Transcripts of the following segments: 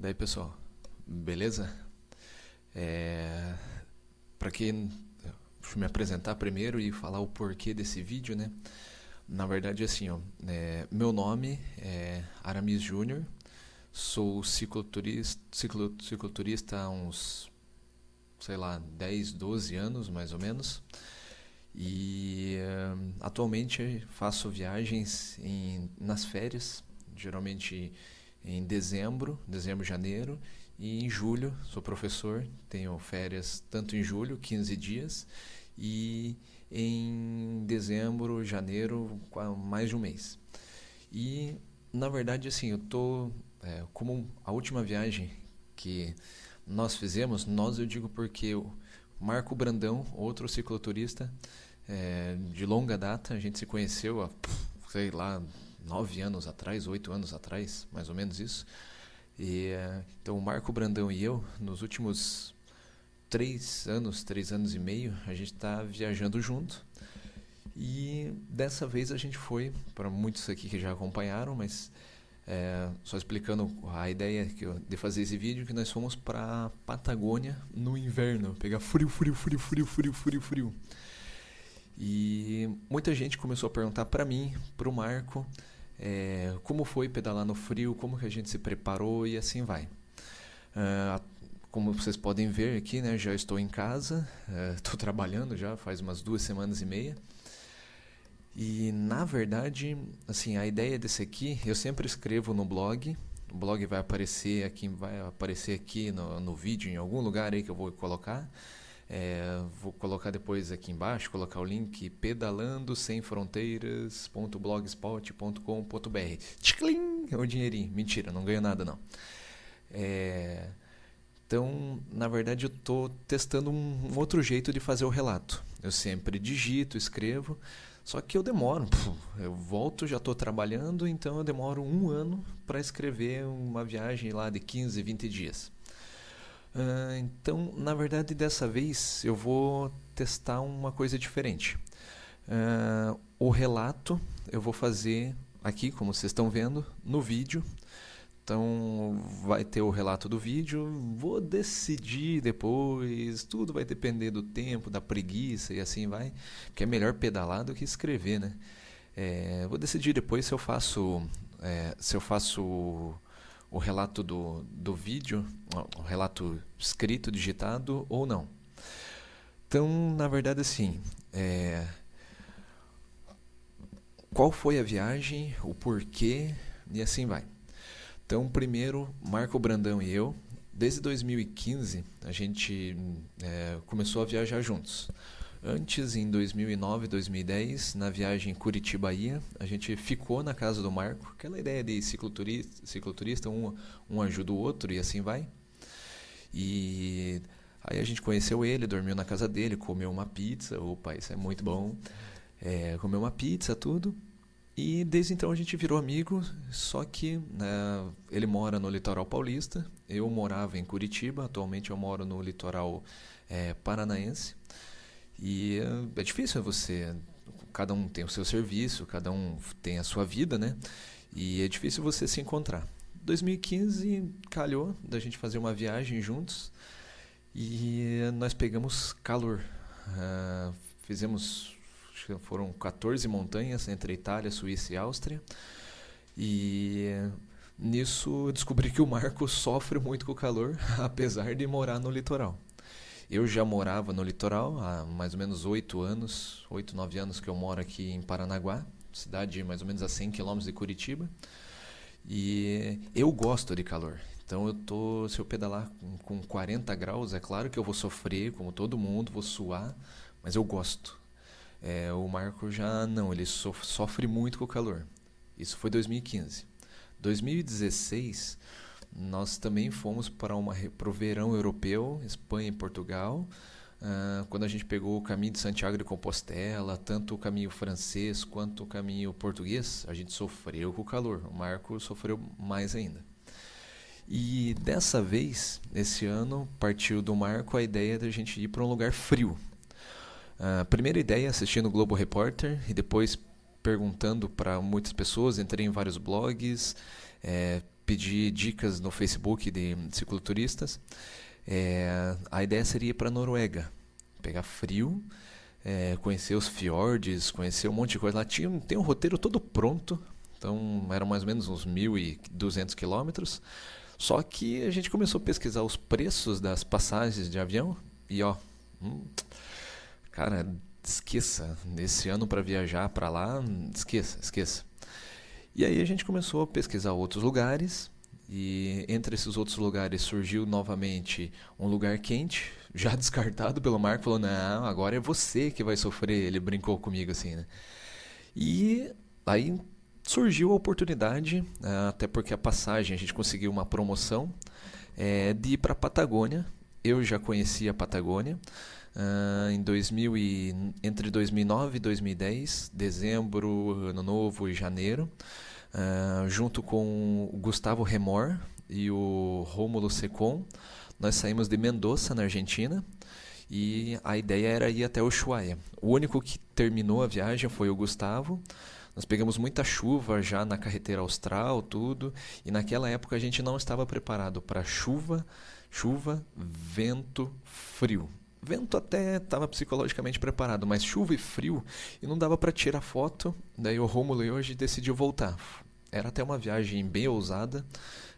Daí, pessoal, beleza? É... Para quem... Deixa eu me apresentar primeiro e falar o porquê desse vídeo, né? Na verdade, assim, ó, meu nome é Aramis Júnior, sou cicloturista há uns, sei lá, 10, 12 anos, mais ou menos. E atualmente faço viagens nas férias, geralmente em dezembro, janeiro, e em julho sou professor, tenho férias tanto em julho, 15 dias, e em dezembro, janeiro, mais de um mês. E na verdade, assim, eu tô como a última viagem que nós fizemos, eu digo porque o Marco Brandão, outro cicloturista de longa data, a gente se conheceu há, sei lá, 9 anos atrás, 8 anos atrás, mais ou menos isso. E então o Marco Brandão e eu, nos últimos 3 anos e meio, a gente está viajando junto. E dessa vez a gente foi, para muitos aqui que já acompanharam, mas só explicando a ideia de fazer esse vídeo, que nós fomos para Patagônia no inverno, pegar frio, frio, frio, frio, frio, frio, frio. E muita gente começou a perguntar para mim, para o Marco, como foi pedalar no frio, como que a gente se preparou e assim vai. Como vocês podem ver aqui, né, já estou em casa, estou trabalhando já faz umas 2 semanas e meia. E na verdade, assim, a ideia desse aqui, eu sempre escrevo no blog. O blog vai aparecer aqui no vídeo, em algum lugar aí que eu vou colocar. Vou colocar depois aqui embaixo, colocar o link pedalandosemfronteiras.blogspot.com.br. Tchiclim! É o dinheirinho. Mentira, não ganho nada não. Então, na verdade, eu estou testando um outro jeito de fazer o relato. Eu sempre digito, escrevo, só que eu demoro. Eu volto, já estou trabalhando, então eu demoro 1 ano para escrever uma viagem lá de 15, 20 dias. Então, na verdade, dessa vez eu vou testar uma coisa diferente. O relato eu vou fazer aqui, como vocês estão vendo, no vídeo. Então, vai ter o relato do vídeo, vou decidir depois, tudo vai depender do tempo, da preguiça e assim vai, porque é melhor pedalar do que escrever, né? Vou decidir depois se eu faço o relato do vídeo, o relato escrito, digitado ou não. Então, na verdade, assim, qual foi a viagem, o porquê e assim vai. Então, primeiro, Marco Brandão e eu, desde 2015, a gente começou a viajar juntos. Antes, em 2009, 2010, na viagem Curitiba-Bahia, a gente ficou na casa do Marco, aquela ideia de cicloturista, um ajuda o outro e assim vai. E aí a gente conheceu ele, dormiu na casa dele, comeu uma pizza, opa, isso é muito bom, comeu uma pizza, tudo. E desde então a gente virou amigo, só que ele mora no litoral paulista, eu morava em Curitiba, atualmente eu moro no litoral paranaense. E é difícil cada um tem o seu serviço, cada um tem a sua vida, né? E é difícil você se encontrar. 2015 calhou da gente fazer uma viagem juntos e nós pegamos calor. Foram 14 montanhas entre Itália, Suíça e Áustria. E nisso eu descobri que o Marco sofre muito com o calor, apesar de morar no litoral. Eu já morava no litoral há mais ou menos 8 anos, 8, 9 anos que eu moro aqui em Paranaguá, cidade mais ou menos a 100 quilômetros de Curitiba. E eu gosto de calor. Então se eu pedalar com 40 graus, é claro que eu vou sofrer, como todo mundo, vou suar, mas eu gosto. O Marco já não, ele sofre muito com o calor. Isso foi 2015. 2016, nós também fomos para o verão europeu, Espanha e Portugal, quando a gente pegou o caminho de Santiago de Compostela, tanto o caminho francês quanto o caminho português, a gente sofreu com o calor. O Marco sofreu mais ainda. E dessa vez, esse ano, partiu do Marco a ideia de a gente ir para um lugar frio. A primeira ideia, assistindo o Globo Repórter e depois perguntando para muitas pessoas, entrei em vários blogs, pedi dicas no Facebook de cicloturistas. A ideia seria ir para a Noruega, pegar frio, conhecer os fiordes, conhecer um monte de coisa. Lá tem um roteiro todo pronto, então eram mais ou menos uns 1.200 quilômetros. Só que a gente começou a pesquisar os preços das passagens de avião e cara, esqueça, nesse ano para viajar para lá, esqueça. E aí a gente começou a pesquisar outros lugares e entre esses outros lugares surgiu novamente um lugar quente, já descartado pelo Marco, falou, não, agora é você que vai sofrer, ele brincou comigo assim, né? E aí surgiu a oportunidade, até porque a passagem, a gente conseguiu uma promoção, de ir para a Patagônia. Eu já conhecia a Patagônia entre 2009 e 2010, dezembro, ano novo e janeiro, junto com o Gustavo Remor e o Rômulo Secom. Nós saímos de Mendoza, na Argentina, e a ideia era ir até Ushuaia. O único que terminou a viagem foi o Gustavo. Nós pegamos muita chuva já na carretera austral, tudo, e naquela época a gente não estava preparado para chuva, vento, frio. Vento até estava psicologicamente preparado, mas chuva e frio, e não dava para tirar foto. Daí o Rômulo e hoje decidiu voltar. Era até uma viagem bem ousada,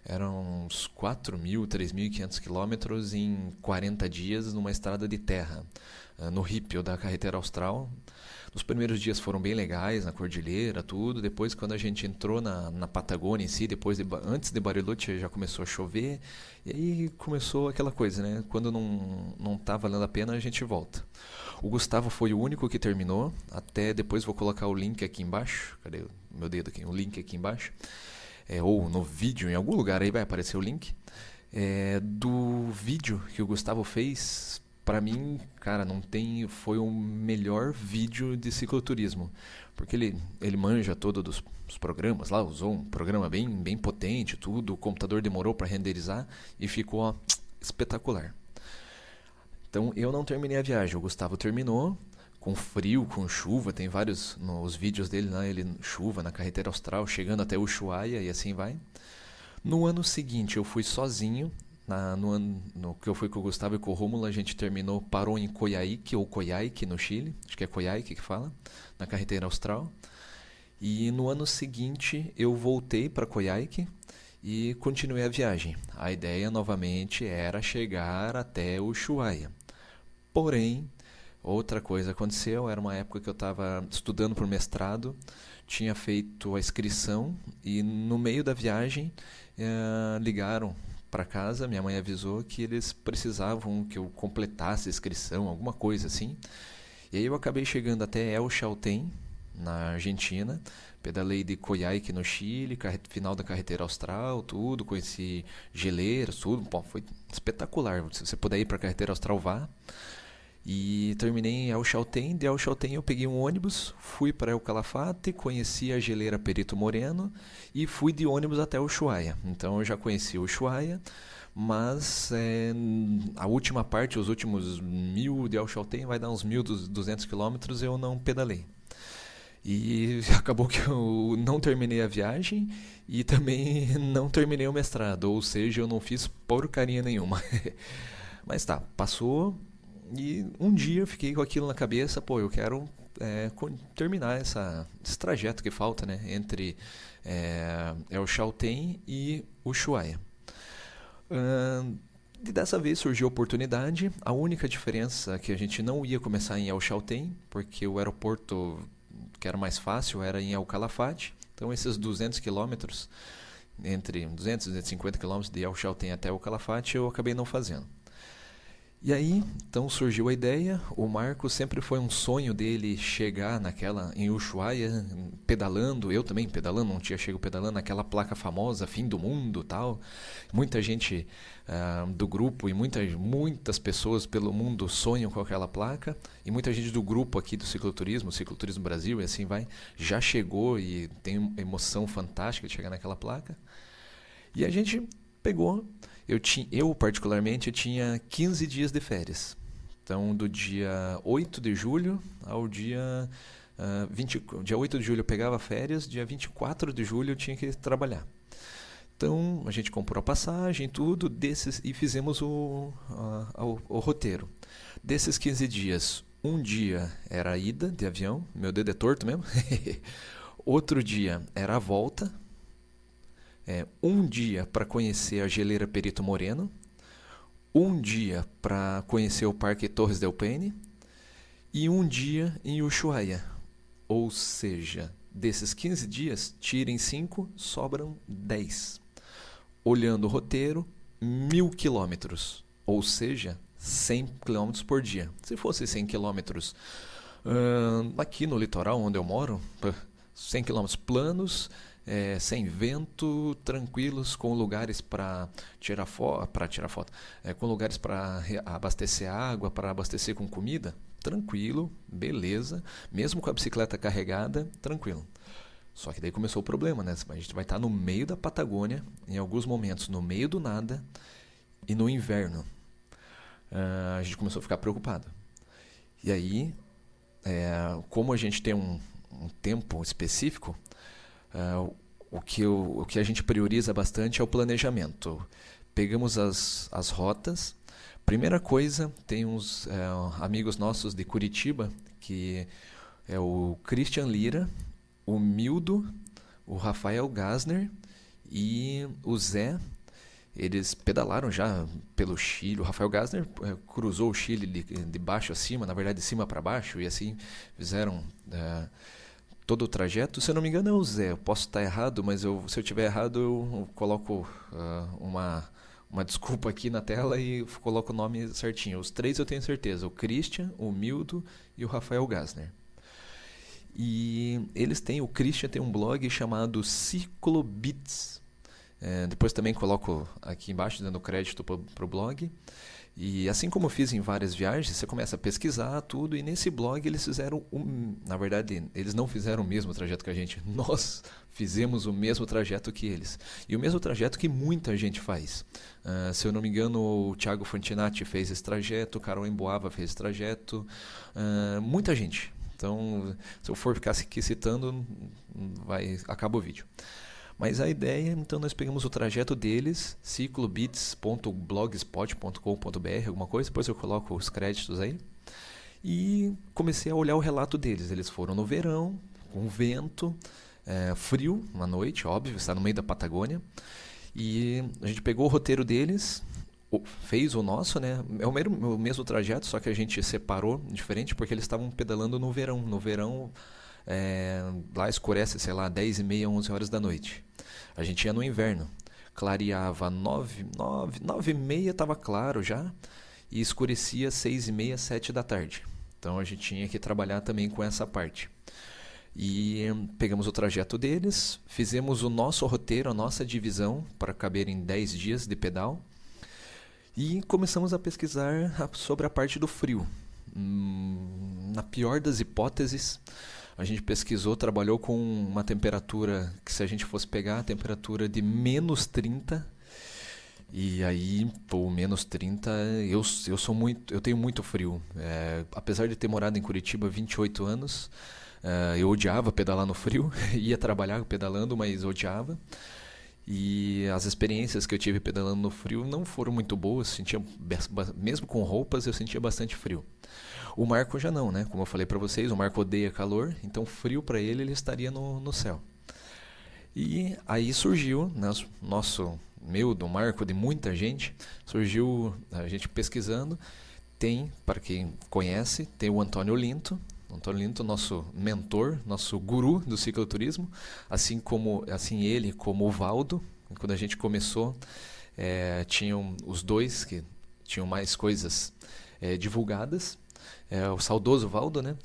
eram uns 4.000, 3.500 quilômetros em 40 dias numa estrada de terra, no Rípio da carretera austral. Os primeiros dias foram bem legais, na cordilheira, tudo. Depois, quando a gente entrou na Patagônia em si, antes de Bariloche já começou a chover. E aí começou aquela coisa, né? Quando não tá valendo a pena, a gente volta. O Gustavo foi o único que terminou. Até depois vou colocar o link aqui embaixo. Cadê o meu dedo aqui? O link aqui embaixo. Ou no vídeo, em algum lugar aí vai aparecer o link. Do vídeo que o Gustavo fez. Para mim, cara, foi o melhor vídeo de cicloturismo, porque ele manja todos os programas lá, usou um programa bem potente, tudo, o computador demorou para renderizar e ficou espetacular. Então eu não terminei a viagem, o Gustavo terminou, com frio, com chuva, tem vários nos vídeos dele lá, ele chuva na carretera austral, chegando até Ushuaia e assim vai. No ano seguinte eu fui sozinho. No que eu fui com o Gustavo e com o Rômulo, a gente parou em Coyhaique, ou Coyhaique, no Chile, acho que é Coyhaique que fala, na carretera austral. E no ano seguinte eu voltei para Coyhaique e continuei a viagem. A ideia novamente era chegar até Ushuaia. Porém, outra coisa aconteceu, era uma época que eu estava estudando para o mestrado, tinha feito a inscrição e no meio da viagem ligaram para casa, minha mãe avisou que eles precisavam que eu completasse a inscrição, alguma coisa assim. E aí eu acabei chegando até El Chaltén, na Argentina, pedalei de Coyhaique no Chile, final da carretera austral, tudo, conheci geleiras, tudo, pô, foi espetacular. Se você puder ir para a carretera austral, vá. E terminei em El Chaltén. De El Chaltén eu peguei um ônibus, fui para El Calafate, conheci a geleira Perito Moreno e fui de ônibus até Ushuaia. Então eu já conheci Ushuaia, mas a última parte, os últimos 1.000 de El Chaltén, vai dar uns 1.200 quilômetros, eu não pedalei. E acabou que eu não terminei a viagem e também não terminei o mestrado, ou seja, eu não fiz porcaria nenhuma. Mas tá, passou. E um dia eu fiquei com aquilo na cabeça, pô, eu quero terminar esse trajeto que falta, né, entre El Chaltén e Ushuaia. E dessa vez surgiu a oportunidade. A única diferença é que a gente não ia começar em El Chaltén, porque o aeroporto que era mais fácil era em El Calafate. Então esses 200 quilômetros, entre 200 e 250 quilômetros de El Chaltén até El Calafate, eu acabei não fazendo. E aí, então surgiu a ideia. O Marco sempre foi um sonho dele chegar em Ushuaia, pedalando, eu também pedalando, não tinha chego pedalando naquela placa famosa, fim do mundo, tal. Muita gente do grupo e muitas pessoas pelo mundo sonham com aquela placa, e muita gente do grupo aqui do Cicloturismo Brasil e assim vai, já chegou e tem uma emoção fantástica de chegar naquela placa. E a gente pegou. Eu particularmente tinha 15 dias de férias. Então, do dia 8 de julho ao dia 20. Dia 8 de julho eu pegava férias, dia 24 de julho eu tinha que trabalhar. Então a gente comprou a passagem, tudo, e fizemos o roteiro. Desses 15 dias, um dia era a ida de avião, meu dedo é torto mesmo. Outro dia era a volta. Um dia para conhecer a geleira Perito Moreno. Um dia para conhecer o Parque Torres del Paine. E um dia em Ushuaia. Ou seja, desses 15 dias, tirem 5, sobram 10. Olhando o roteiro, 1.000 quilômetros. Ou seja, 100 quilômetros por dia. Se fosse 100 quilômetros aqui no litoral onde eu moro, 100 quilômetros planos, sem vento, tranquilos, com lugares para tirar foto, com lugares para abastecer água, para abastecer com comida, tranquilo, beleza, mesmo com a bicicleta carregada, tranquilo. Só que daí começou o problema, né? A gente vai estar no meio da Patagônia, em alguns momentos no meio do nada e no inverno. A gente começou a ficar preocupado. E aí, como a gente tem um tempo específico, o que a gente prioriza bastante é o planejamento. Pegamos as rotas. Primeira coisa, tem uns amigos nossos de Curitiba, que é o Christian Lira, o Mildo, o Rafael Gasner e o Zé. Eles pedalaram já pelo Chile. O Rafael Gasner cruzou o Chile de baixo a cima, na verdade de cima para baixo, e assim fizeram todo o trajeto. Se eu não me engano é o Zé, eu posso estar errado, mas se eu estiver errado eu coloco uma desculpa aqui na tela e coloco o nome certinho. Os 3 eu tenho certeza, o Christian, o Mildo e o Rafael Gasner. E o Christian tem um blog chamado Ciclobits. Depois também coloco aqui embaixo dando crédito para o blog. E assim como eu fiz em várias viagens, você começa a pesquisar tudo, e nesse blog eles fizeram na verdade, eles não fizeram o mesmo trajeto que a gente, nós fizemos o mesmo trajeto que eles. E o mesmo trajeto que muita gente faz. Se eu não me engano, o Thiago Fantinatti fez esse trajeto, o Carol Emboava fez esse trajeto, muita gente. Então, se eu for ficar aqui citando, acaba o vídeo. Mas a ideia, então nós pegamos o trajeto deles, ciclobits.blogspot.com.br, alguma coisa, depois eu coloco os créditos aí, e comecei a olhar o relato deles. Eles foram no verão, com vento, frio, na noite, óbvio, está no meio da Patagônia, e a gente pegou o roteiro deles, fez o nosso, né? É o mesmo trajeto, só que a gente separou diferente, porque eles estavam pedalando no verão. No verão, lá escurece, sei lá, 10h30, 11 horas da noite. A gente ia no inverno, clareava 9h30, estava claro já, e escurecia 6h30, 7 da tarde. Então a gente tinha que trabalhar também com essa parte. E pegamos o trajeto deles, fizemos o nosso roteiro, a nossa divisão, para caber em 10 dias de pedal, e começamos a pesquisar sobre a parte do frio. Na pior das hipóteses, a gente pesquisou, trabalhou com uma temperatura que, se a gente fosse pegar a temperatura de -30, e aí, menos 30, eu tenho muito frio. Apesar de ter morado em Curitiba 28 anos, eu odiava pedalar no frio, ia trabalhar pedalando, mas odiava. E as experiências que eu tive pedalando no frio não foram muito boas, mesmo com roupas eu sentia bastante frio. O Marco já não, né? Como eu falei para vocês, o Marco odeia calor, então frio para ele estaria no céu. E aí surgiu, né, do Marco, de muita gente, surgiu a gente pesquisando. Tem, para quem conhece, tem o Antônio Linto. Antônio Linto, nosso mentor, nosso guru do cicloturismo, assim ele como o Valdo. Quando a gente começou, tinham os dois que tinham mais coisas divulgadas, o saudoso Valdo, né?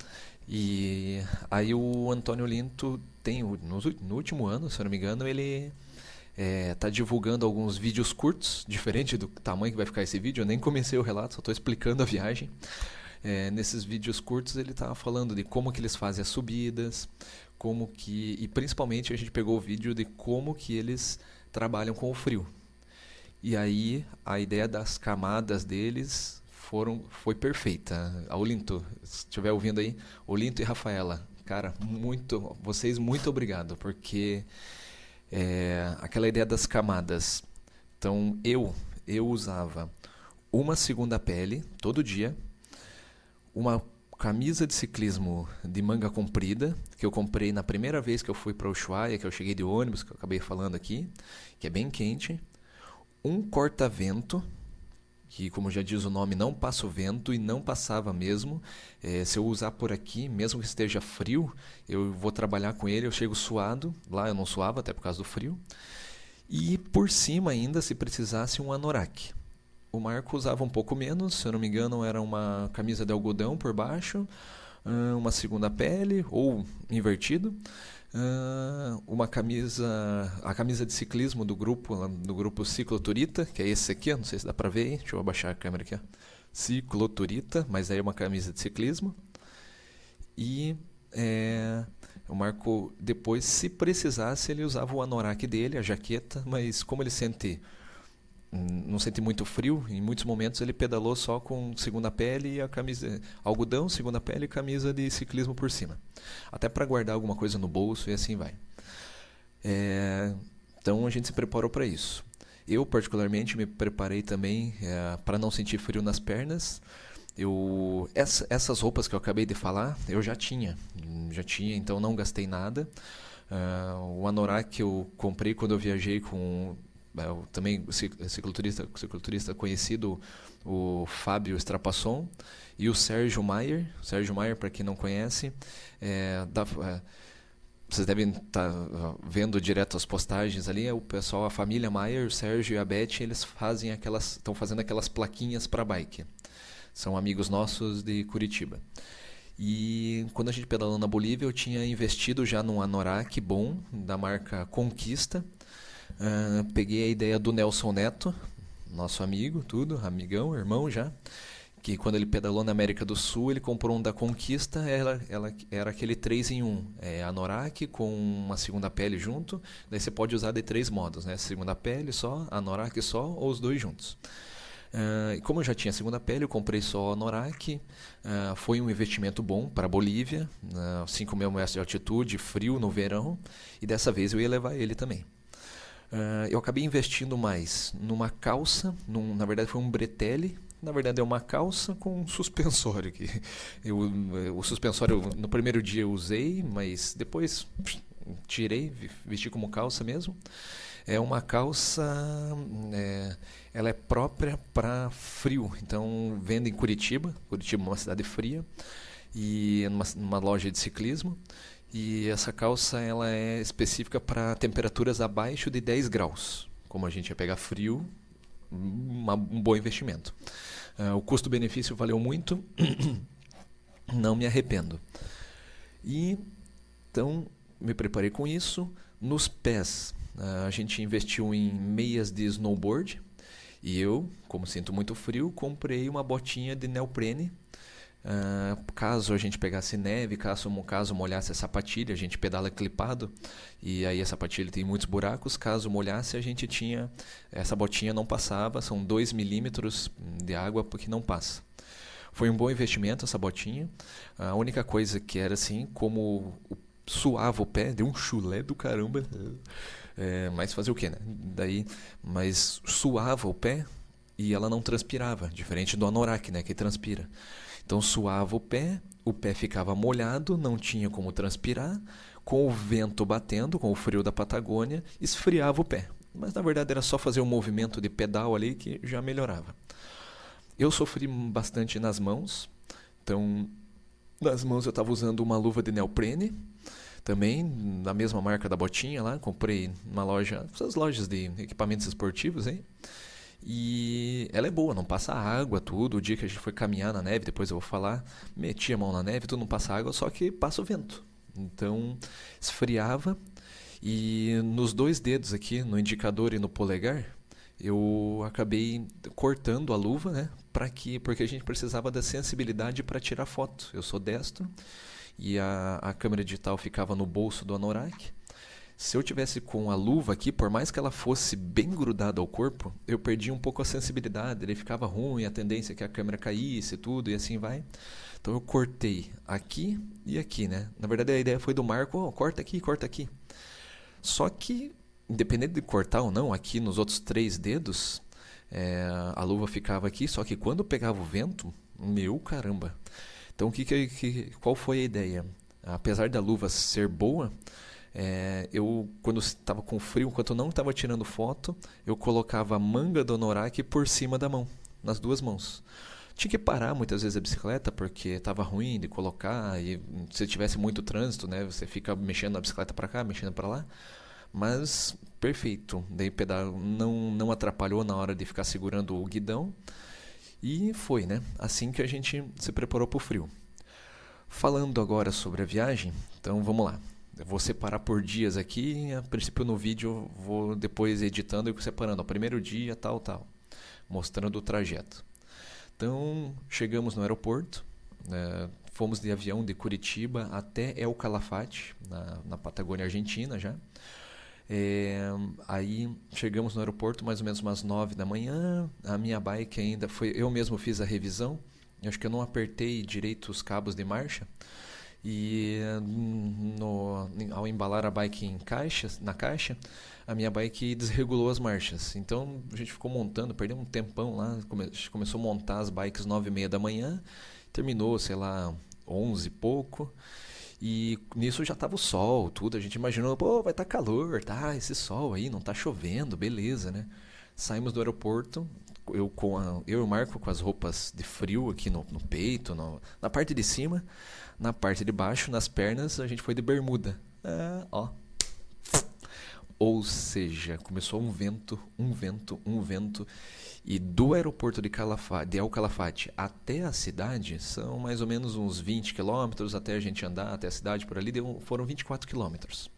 E aí o Antônio Linto tem, no último ano, se eu não me engano, ele está divulgando alguns vídeos curtos, diferente do tamanho que vai ficar esse vídeo. Eu nem comecei o relato, só estou explicando a viagem. Nesses vídeos curtos ele estava falando de como que eles fazem as subidas, e principalmente a gente pegou o vídeo de como que eles trabalham com o frio. E aí a ideia das camadas deles foi perfeita. Olinto, se estiver ouvindo aí, Olinto e Rafaela, cara, vocês muito obrigado, porque Aquela ideia das camadas. Então eu usava uma segunda pele todo dia, uma camisa de ciclismo de manga comprida, que eu comprei na primeira vez que eu fui para Ushuaia, que eu cheguei de ônibus, que eu acabei falando aqui, que é bem quente, um corta-vento, que como já diz o nome, não passa o vento e não passava mesmo. Se eu usar por aqui, mesmo que esteja frio, eu vou trabalhar com ele, eu chego suado, lá eu não suava até por causa do frio, e por cima ainda, se precisasse, um anorak. O Marco usava um pouco menos, se eu não me engano, era uma camisa de algodão por baixo, uma segunda pele, ou invertido, uma camisa, a camisa de ciclismo do grupo Cicloturita, que é esse aqui, não sei se dá pra ver aí, deixa eu abaixar a câmera aqui, ó. Cicloturita, mas aí é uma camisa de ciclismo. E o Marco, depois, se precisasse, ele usava o anorak dele, a jaqueta, mas como ele não sente muito frio, em muitos momentos ele pedalou só com segunda pele e a camisa algodão, segunda pele e camisa de ciclismo por cima, até para guardar alguma coisa no bolso e assim vai. Então a gente se preparou para isso. Eu particularmente me preparei também para não sentir frio nas pernas. Essas roupas que eu acabei de falar eu já tinha, então não gastei nada. O anorak que eu comprei quando eu viajei com também cicloturista conhecido, o Fábio Strapasson, e o Sérgio Maier. Sérgio Maier, para quem não conhece, vocês devem estar vendo direto as postagens ali, o pessoal, a família Maier, o Sérgio e a Beth, eles estão fazendo aquelas plaquinhas para bike. São amigos nossos de Curitiba. E quando a gente pedalou na Bolívia, eu tinha investido já num anorak bom, da marca Conquista. Peguei a ideia do Nelson Neto, nosso amigo, amigão, irmão já, que quando ele pedalou na América do Sul, ele comprou um da Conquista, ela era aquele 3 em 1, anorak com uma segunda pele junto, daí você pode usar de 3 modos, né? Segunda pele só, anorak só, ou os dois juntos. E como eu já tinha segunda pele, eu comprei só o anorak. Foi um investimento bom para a Bolívia, 5.000 metros de altitude, frio no verão, e dessa vez eu ia levar ele também. Eu acabei investindo mais numa calça, na verdade foi um bretelle, na verdade é uma calça com um suspensório. O suspensório no primeiro dia eu usei, mas depois tirei, vesti como calça mesmo. É uma calça, ela é própria para frio, então vende em Curitiba é uma cidade fria, e numa loja de ciclismo. E essa calça ela é específica para temperaturas abaixo de 10 graus. Como a gente ia pegar frio, um bom investimento. O custo-benefício valeu muito, não me arrependo. E então me preparei com isso. Nos pés, a gente investiu em meias de snowboard. E eu, como sinto muito frio, comprei uma botinha de neoprene. Caso a gente pegasse neve, caso molhasse a sapatilha, a gente pedala clipado e aí a sapatilha tem muitos buracos, caso molhasse a gente tinha, essa botinha não passava, são 2 milímetros de água porque não passa. Foi um bom investimento essa botinha. A única coisa que era assim, como suava o pé, deu um chulé do caramba, mas fazer o que, né? Mas suava o pé e ela não transpirava, diferente do anorak, né, que transpira. Então suava o pé ficava molhado, não tinha como transpirar, com o vento batendo, com o frio da Patagônia, esfriava o pé. Mas na verdade era só fazer um movimento de pedal ali que já melhorava. Eu sofri bastante nas mãos, então nas mãos eu estava usando uma luva de neoprene, também da mesma marca da botinha lá, comprei numa loja, essas lojas de equipamentos esportivos aí. E ela é boa, não passa água, tudo. O dia que a gente foi caminhar na neve, depois eu vou falar, meti a mão na neve, tudo não passa água, só que passa o vento. Então esfriava. E nos 2 dedos aqui, no indicador e no polegar, eu acabei cortando a luva, né? Porque a gente precisava da sensibilidade para tirar foto. Eu sou destro e a câmera digital ficava no bolso do anorak. Se eu tivesse com a luva aqui, por mais que ela fosse bem grudada ao corpo, eu perdia um pouco a sensibilidade, ele ficava ruim, a tendência é que a câmera caísse, tudo, e assim vai. Então eu cortei aqui e aqui, né? Na verdade a ideia foi do Marco, corta aqui. Só que independente de cortar ou não, aqui nos outros 3 dedos, a luva ficava aqui, só que quando pegava o vento, meu caramba. Então, qual foi a ideia? Apesar da luva ser boa, eu, quando estava com frio, enquanto eu não estava tirando foto, eu colocava a manga do anorak por cima da mão, nas duas mãos. Tinha que parar muitas vezes a bicicleta porque estava ruim de colocar e se tivesse muito trânsito, né, você fica mexendo a bicicleta para cá, mexendo para lá. Mas perfeito, daí o pedal não atrapalhou na hora de ficar segurando o guidão e foi, né? Assim que a gente se preparou para o frio. Falando agora sobre a viagem, então vamos lá. Eu vou separar por dias aqui, a princípio no vídeo eu vou depois editando e separando. O primeiro dia, tal, tal, mostrando o trajeto. Então, chegamos no aeroporto, fomos de avião de Curitiba até El Calafate, na Patagônia Argentina já. Aí chegamos no aeroporto mais ou menos umas 9 da manhã, a minha bike ainda foi, eu mesmo fiz a revisão, acho que eu não apertei direito os cabos de marcha, e ao embalar a bike na caixa, a minha bike desregulou as marchas. Então a gente ficou montando, perdeu um tempão lá, começou a montar as bikes 9:30 da manhã, terminou, sei lá, 11 e pouco. E nisso já tava o sol, tudo. A gente imaginou, pô, vai estar calor, tá? Esse sol aí, não tá chovendo, beleza, né? Saímos do aeroporto, eu e o Marco com as roupas de frio aqui no peito, na parte de cima, na parte de baixo, nas pernas, a gente foi de bermuda. Ó. Ou seja, começou um vento, um vento, um vento. E do aeroporto de El Calafate até a cidade são mais ou menos uns 20 quilômetros até a gente andar até a cidade por ali, foram 24 quilômetros.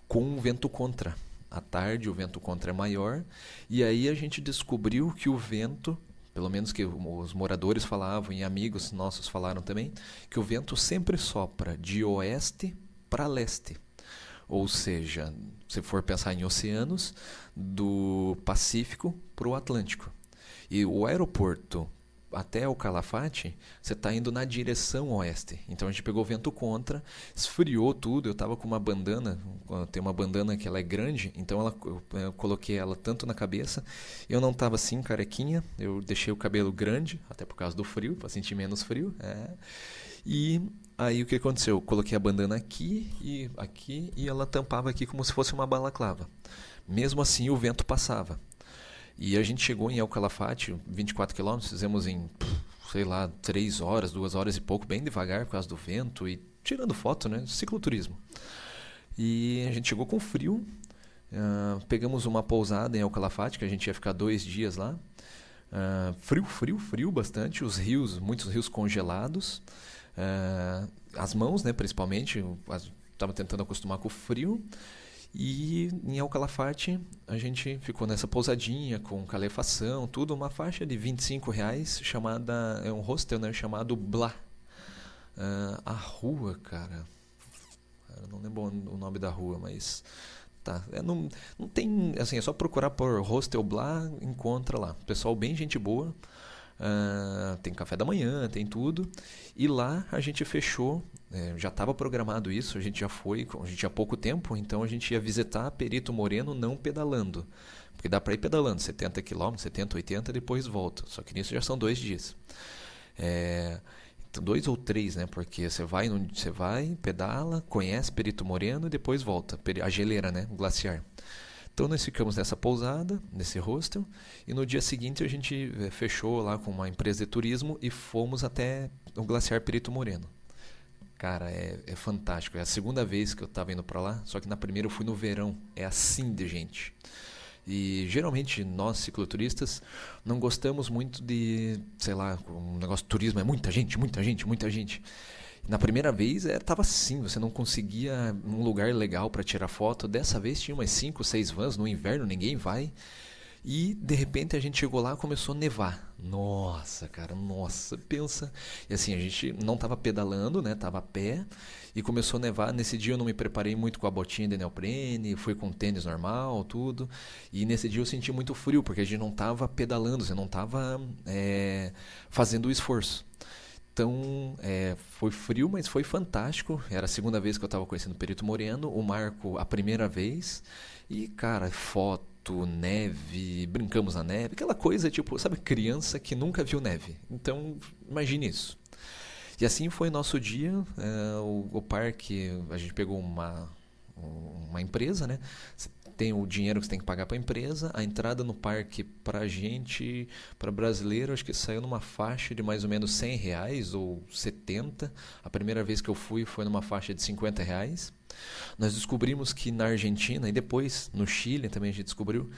Com um vento contra. À tarde o vento contra é maior. E aí a gente descobriu que o vento, pelo menos que os moradores falavam e amigos nossos falaram também, que o vento sempre sopra de oeste para leste. Ou seja, se for pensar em oceanos, do Pacífico para o Atlântico. E o aeroporto até o Calafate, você está indo na direção oeste. Então a gente pegou o vento contra, esfriou tudo. Eu estava com uma bandana, tem uma bandana que ela é grande, então eu coloquei ela tanto na cabeça. Eu não estava assim, carequinha, eu deixei o cabelo grande, até por causa do frio, para sentir menos frio. E aí o que aconteceu? Eu coloquei a bandana aqui e ela tampava aqui como se fosse uma balaclava. Mesmo assim o vento passava. E a gente chegou em El Calafate, 24 quilômetros, fizemos em, sei lá, 3 horas, 2 horas e pouco, bem devagar por causa do vento e tirando foto, né? Cicloturismo. E a gente chegou com frio, pegamos uma pousada em El Calafate, que a gente ia ficar 2 dias lá. Frio bastante, muitos rios congelados. As mãos, né, principalmente, estava tentando acostumar com o frio. E em El Calafate a gente ficou nessa pousadinha com calefação, tudo, uma faixa de R$ 25 é um hostel, né, chamado Blá. A rua, cara, eu não lembro o nome da rua, mas tá, não tem, assim, é só procurar por Hostel Blá, encontra lá, pessoal bem gente boa. Tem café da manhã, tem tudo. E lá a gente fechou, já estava programado isso, a gente já foi, a gente tinha pouco tempo, então a gente ia visitar Perito Moreno não pedalando. Porque dá para ir pedalando 70 km, 70, 80, depois volta. Só que nisso já são 2 dias. Então, 2 ou 3, né? Porque você vai, pedala, conhece Perito Moreno e depois volta. A geleira, né? O glaciar. Então nós ficamos nessa pousada, nesse hostel, e no dia seguinte a gente fechou lá com uma empresa de turismo e fomos até o glaciar Perito Moreno. Cara, é fantástico. É a segunda vez que eu estava indo para lá, só que na primeira eu fui no verão. É assim de gente. E geralmente nós cicloturistas não gostamos muito de, sei lá, um negócio de turismo é muita gente, muita gente, muita gente. Na primeira vez estava assim, você não conseguia um lugar legal para tirar foto. Dessa vez tinha umas 5, 6 vans, no inverno ninguém vai. E de repente a gente chegou lá e começou a nevar. Nossa, cara, nossa, pensa. E assim, a gente não estava pedalando, né? Tava a pé e começou a nevar. Nesse dia eu não me preparei muito com a botinha de neoprene, fui com tênis normal, tudo. E nesse dia eu senti muito frio, porque a gente não estava pedalando, você não estava fazendo o esforço. Então, foi frio, mas foi fantástico. Era a segunda vez que eu estava conhecendo o Perito Moreno. O Marco, a primeira vez. E, cara, foto, neve, brincamos na neve, aquela coisa tipo, sabe, criança que nunca viu neve. Então, imagine isso. E assim foi nosso dia. O parque, a gente pegou uma empresa, né? Você tem o dinheiro que você tem que pagar para a empresa. A entrada no parque para gente, para brasileiro, acho que saiu numa faixa de mais ou menos R$ 100 ou 70. A primeira vez que eu fui foi numa faixa de R$ 50. Nós descobrimos que na Argentina e depois no Chile também a gente descobriu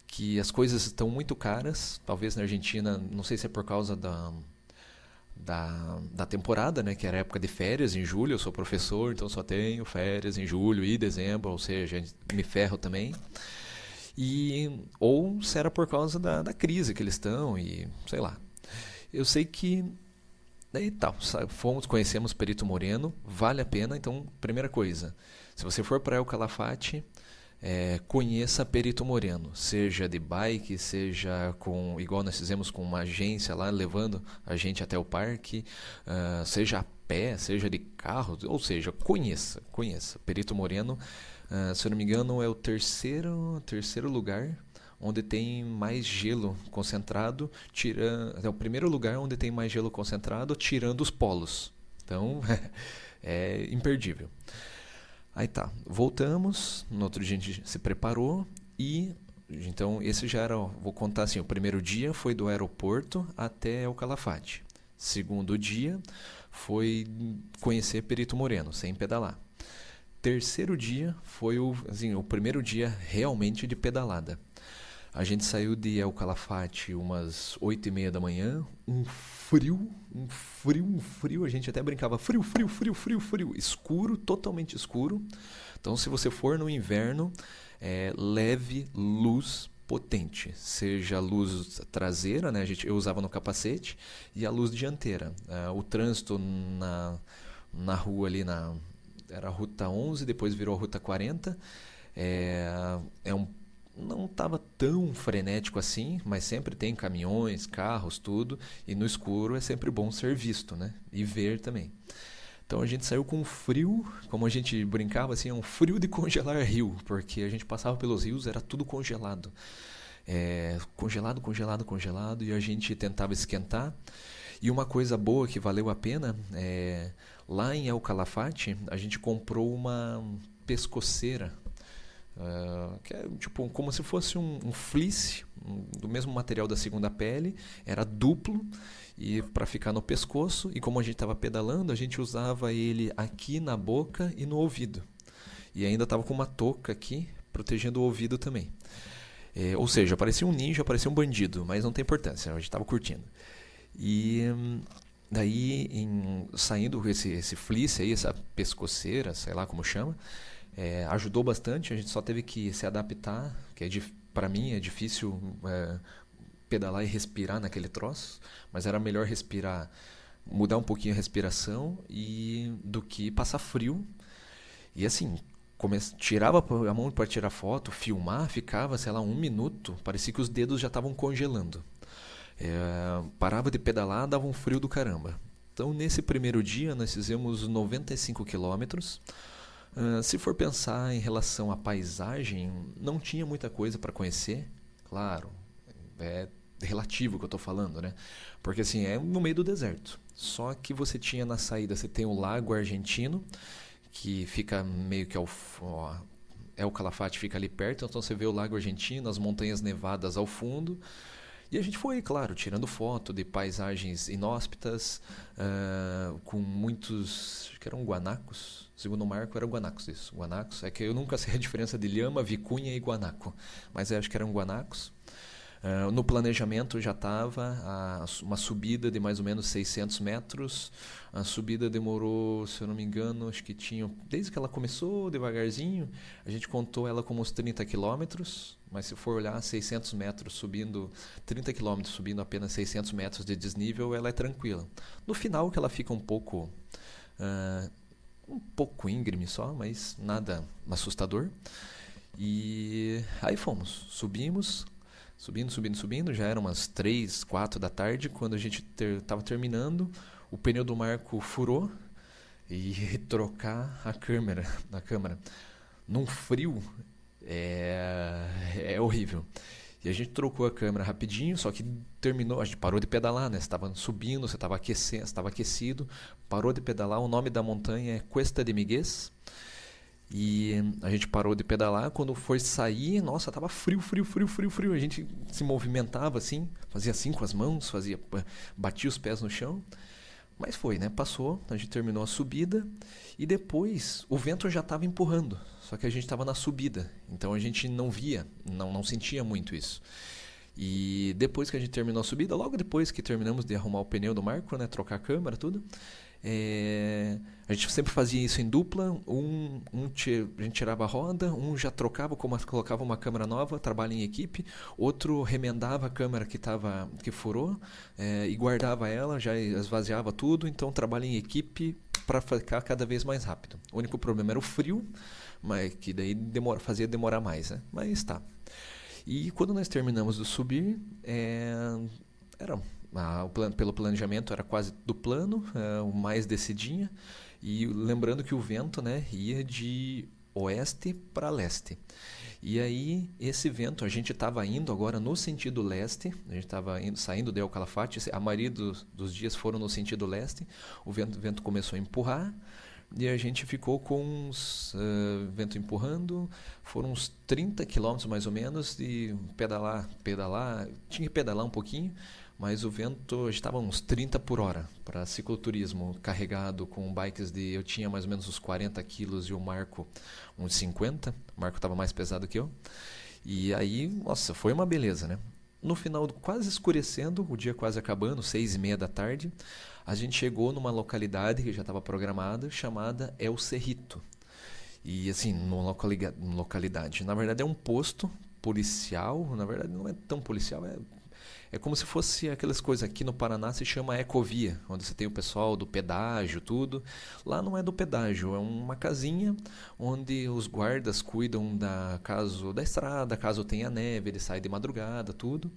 que as coisas estão muito caras. Talvez na Argentina, não sei se é por causa da temporada, né, que era época de férias em julho. Eu sou professor, então só tenho férias em julho e dezembro, ou seja, me ferro também. Ou se era por causa da crise que eles estão e sei lá. Eu sei que daí tal, conhecemos Perito Moreno, vale a pena. Então, primeira coisa, se você for para El Calafate, conheça Perito Moreno, seja de bike, seja igual nós fizemos com uma agência lá, levando a gente até o parque, seja a pé, seja de carro, ou seja, conheça. Perito Moreno, se eu não me engano, é o terceiro lugar onde tem mais gelo concentrado, é o primeiro lugar onde tem mais gelo concentrado, tirando os polos. Então, é imperdível. Aí tá, voltamos, no outro dia a gente se preparou e então esse já era, vou contar assim, o primeiro dia foi do aeroporto até El Calafate. Segundo dia foi conhecer Perito Moreno, sem pedalar. Terceiro dia foi o primeiro dia realmente de pedalada. A gente saiu de El Calafate umas 8h30 da manhã, um frio, a gente até brincava, frio, escuro, totalmente escuro. Então se você for no inverno, leve luz potente, seja a luz traseira, né? Eu usava no capacete, e a luz dianteira. O trânsito na rua ali, era a Ruta 11, depois virou a Ruta 40, não estava tão frenético assim, mas sempre tem caminhões, carros, tudo, e no escuro é sempre bom ser visto, né? E ver também. Então a gente saiu com frio, como a gente brincava assim, um frio de congelar rio, porque a gente passava pelos rios, era tudo congelado. Congelado, e a gente tentava esquentar. E uma coisa boa que valeu a pena, lá em El Calafate, a gente comprou uma pescoceira, que é tipo como se fosse um fleece, do mesmo material da segunda pele, era duplo e para ficar no pescoço, e como a gente estava pedalando, a gente usava ele aqui na boca e no ouvido, e ainda estava com uma touca aqui protegendo o ouvido também. Ou seja, parecia um ninja, parecia um bandido, mas não tem importância, a gente estava curtindo. E daí, saindo esse fleece aí, essa pescoceira, sei lá como chama, ajudou bastante. A gente só teve que se adaptar, que para mim é difícil pedalar e respirar naquele troço, mas era melhor respirar, mudar um pouquinho a respiração do que passar frio. E assim, tirava a mão para tirar foto, filmar, ficava, sei lá, 1 minuto, parecia que os dedos já estavam congelando. Parava de pedalar, dava um frio do caramba. Então, nesse primeiro dia, nós fizemos 95 quilômetros. Se for pensar em relação à paisagem, não tinha muita coisa para conhecer. Claro, é relativo o que eu estou falando, né? Porque assim, é no meio do deserto. Só que você tinha na saída, você tem o Lago Argentino, que fica meio que El Calafate fica ali perto, então você vê o Lago Argentino, as montanhas nevadas ao fundo. E a gente foi, claro, tirando foto de paisagens inóspitas, com muitos, acho que eram guanacos, segundo o Marco eram guanacos, isso, guanacos, é que eu nunca sei a diferença de lhama, vicunha e guanaco, mas acho que eram guanacos. No planejamento já estava uma subida de mais ou menos 600 metros. A subida demorou, se eu não me engano, acho que desde que ela começou devagarzinho, a gente contou ela como uns 30 quilômetros, mas se for olhar 600 metros subindo, 30 quilômetros subindo apenas 600 metros de desnível, ela é tranquila. No final que ela fica um pouco íngreme só, mas nada assustador. E aí fomos, subindo, já eram umas 3, 4 da tarde, quando a gente estava terminando, o pneu do Marco furou e trocar a câmera num frio É horrível. E a gente trocou a câmera rapidinho, só que terminou, a gente parou de pedalar, né? Você estava subindo, você estava aquecendo, estava aquecido, parou de pedalar. O nome da montanha é Cuesta de Miguez. E a gente parou de pedalar, quando foi sair, nossa, tava frio, frio, frio, frio, frio. A gente se movimentava assim, fazia assim com as mãos, batia os pés no chão. Mas foi, né? Passou, a gente terminou a subida e depois o vento já estava empurrando. Só que a gente estava na subida, então a gente não via, não sentia muito isso. E depois que a gente terminou a subida, logo depois que terminamos de arrumar o pneu do Marco, né? Trocar a câmera, tudo. A gente sempre fazia isso em dupla. A gente tirava a roda, um já trocava, colocava uma câmera nova, trabalho em equipe, outro remendava a câmera que furou e guardava ela, já esvaziava tudo, então trabalho em equipe para ficar cada vez mais rápido. O único problema era o frio, mas que daí fazia demorar mais, né? Mas tá. E quando nós terminamos de subir, era pelo planejamento era quase do plano, o mais descidinha, e lembrando que o vento, né, ia de oeste para leste. E aí esse vento, a gente estava indo agora no sentido leste, a gente estava saindo de El Calafate, a maioria dos dias foram no sentido leste, o vento começou a empurrar, e a gente ficou com vento empurrando, foram uns 30 quilômetros mais ou menos, e pedalar, tinha que pedalar um pouquinho, mas o vento estava uns 30 por hora para cicloturismo carregado com bikes eu tinha mais ou menos uns 40 quilos e o Marco uns 50, o Marco estava mais pesado que eu, e aí, nossa, foi uma beleza, né? No final, quase escurecendo, o dia quase acabando, 6:30 da tarde, a gente chegou numa localidade que já estava programada, chamada El Cerrito. E assim, numa localidade, na verdade é um posto policial, na verdade não é tão policial, é como se fosse aquelas coisas aqui no Paraná se chama ecovia, onde você tem o pessoal do pedágio, tudo. Lá não é do pedágio, é uma casinha onde os guardas cuidam da estrada, caso tenha neve, ele sai de madrugada, tudo.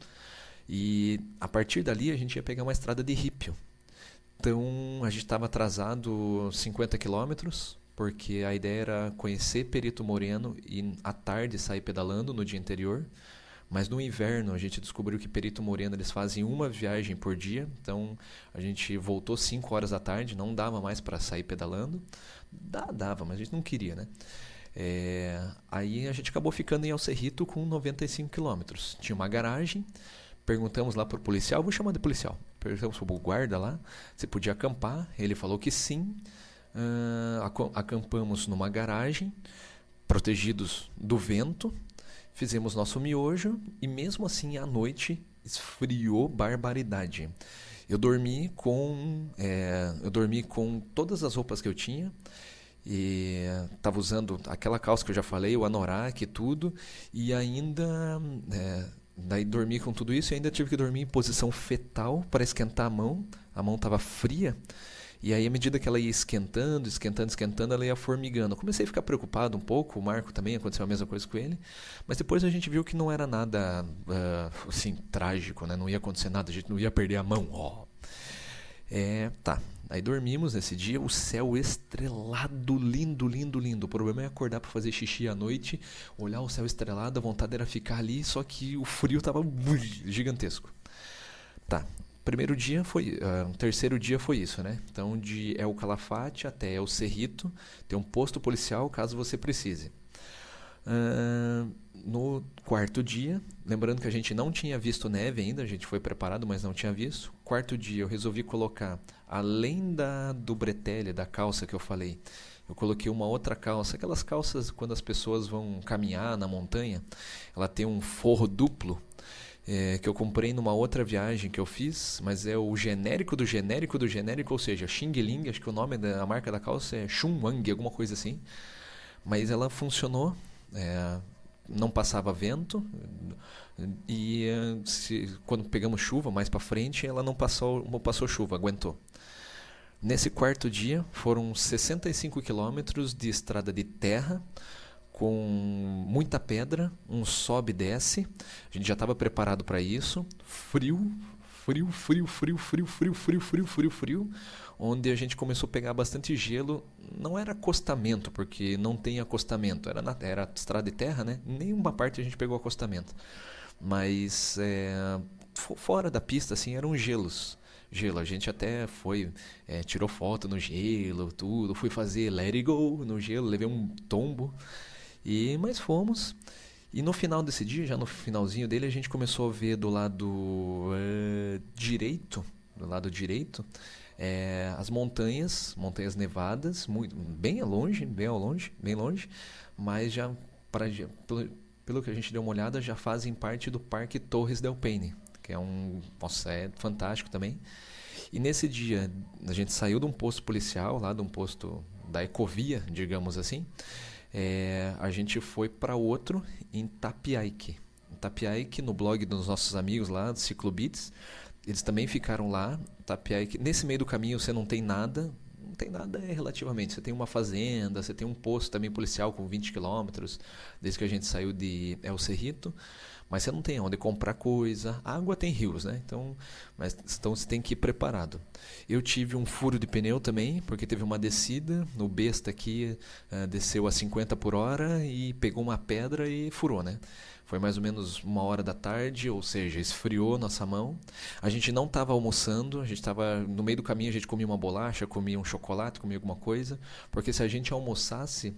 E a partir dali a gente ia pegar uma estrada de rípio. Então a gente estava atrasado 50 quilômetros, porque a ideia era conhecer Perito Moreno e à tarde sair pedalando no dia anterior. Mas no inverno a gente descobriu que Perito Moreno eles fazem uma viagem por dia, então a gente voltou 5 horas da tarde, não dava mais para sair pedalando. Dava, mas a gente não queria, né? Aí a gente acabou ficando em El Cerrito com 95 quilômetros. Tinha uma garagem, perguntamos lá pro policial, vou chamar de policial, perguntamos pro guarda lá se podia acampar, ele falou que sim. Acampamos numa garagem, protegidos do vento. Fizemos nosso miojo e mesmo assim à noite esfriou barbaridade. Eu dormi com todas as roupas que eu tinha e estava usando aquela calça que eu já falei, o anorak e tudo, e ainda daí dormi com tudo isso e ainda tive que dormir em posição fetal para esquentar a mão estava fria. E aí, à medida que ela ia esquentando, ela ia formigando. Comecei a ficar preocupado um pouco, o Marco também, aconteceu a mesma coisa com ele. Mas depois a gente viu que não era nada, assim, trágico, né? Não ia acontecer nada, a gente não ia perder a mão. Tá. Aí dormimos nesse dia, o céu estrelado, lindo, lindo, lindo. O problema é acordar para fazer xixi à noite, olhar o céu estrelado, a vontade era ficar ali, só que o frio tava gigantesco. Tá. Terceiro dia foi isso, né? Então, de El Calafate até El Cerrito, tem um posto policial caso você precise. No quarto dia, lembrando que a gente não tinha visto neve ainda, a gente foi preparado, mas não tinha visto. Quarto dia, eu resolvi colocar, além do bretelle, da calça que eu falei, eu coloquei uma outra calça, aquelas calças quando as pessoas vão caminhar na montanha, ela tem um forro duplo, que eu comprei numa outra viagem que eu fiz, mas é o genérico do genérico do genérico, ou seja, Xing Ling, acho que o nome da marca da calça é Chunwang, alguma coisa assim. Mas ela funcionou, não passava vento e quando pegamos chuva mais para frente, ela não passou chuva, aguentou. Nesse quarto dia foram 65 quilômetros de estrada de terra, com muita pedra, um sobe e desce. A gente já estava preparado para isso. Frio, frio, frio, frio, frio, frio, frio, frio, frio, frio, onde a gente começou a pegar bastante gelo. Não era acostamento, porque não tem acostamento, era estrada de terra, né? Nenhuma parte a gente pegou acostamento. Mas fora da pista, assim, eram gelos. Gelo, a gente até foi, tirou foto no gelo, tudo. Fui fazer let it go no gelo, levei um tombo. Mas fomos. E no final desse dia, já no finalzinho dele, a gente começou a ver do lado direito, do lado direito, as montanhas, montanhas nevadas, muito, bem ao longe, bem ao longe, bem longe, mas já, pelo que a gente deu uma olhada, já fazem parte do Parque Torres del Paine, que nossa, é fantástico também. E nesse dia, a gente saiu de um posto policial, lá de um posto da Ecovia, digamos assim, a gente foi para outro em Tapiaique. Em Tapiaique, no blog dos nossos amigos lá, do Ciclobeats, eles também ficaram lá. Tapiaique, nesse meio do caminho você não tem nada, não tem nada relativamente. Você tem uma fazenda, você tem um posto também policial com 20 quilômetros, desde que a gente saiu de El Cerrito. Mas você não tem onde comprar coisa. Água tem rios, né? Então você tem que ir preparado. Eu tive um furo de pneu também, porque teve uma descida. No besta aqui, desceu a 50 por hora e pegou uma pedra e furou, né? Foi mais ou menos 1 hora da tarde, ou seja, esfriou nossa mão. A gente não estava almoçando, a gente estava no meio do caminho, a gente comia uma bolacha, comia um chocolate, comia alguma coisa. Porque se a gente almoçasse...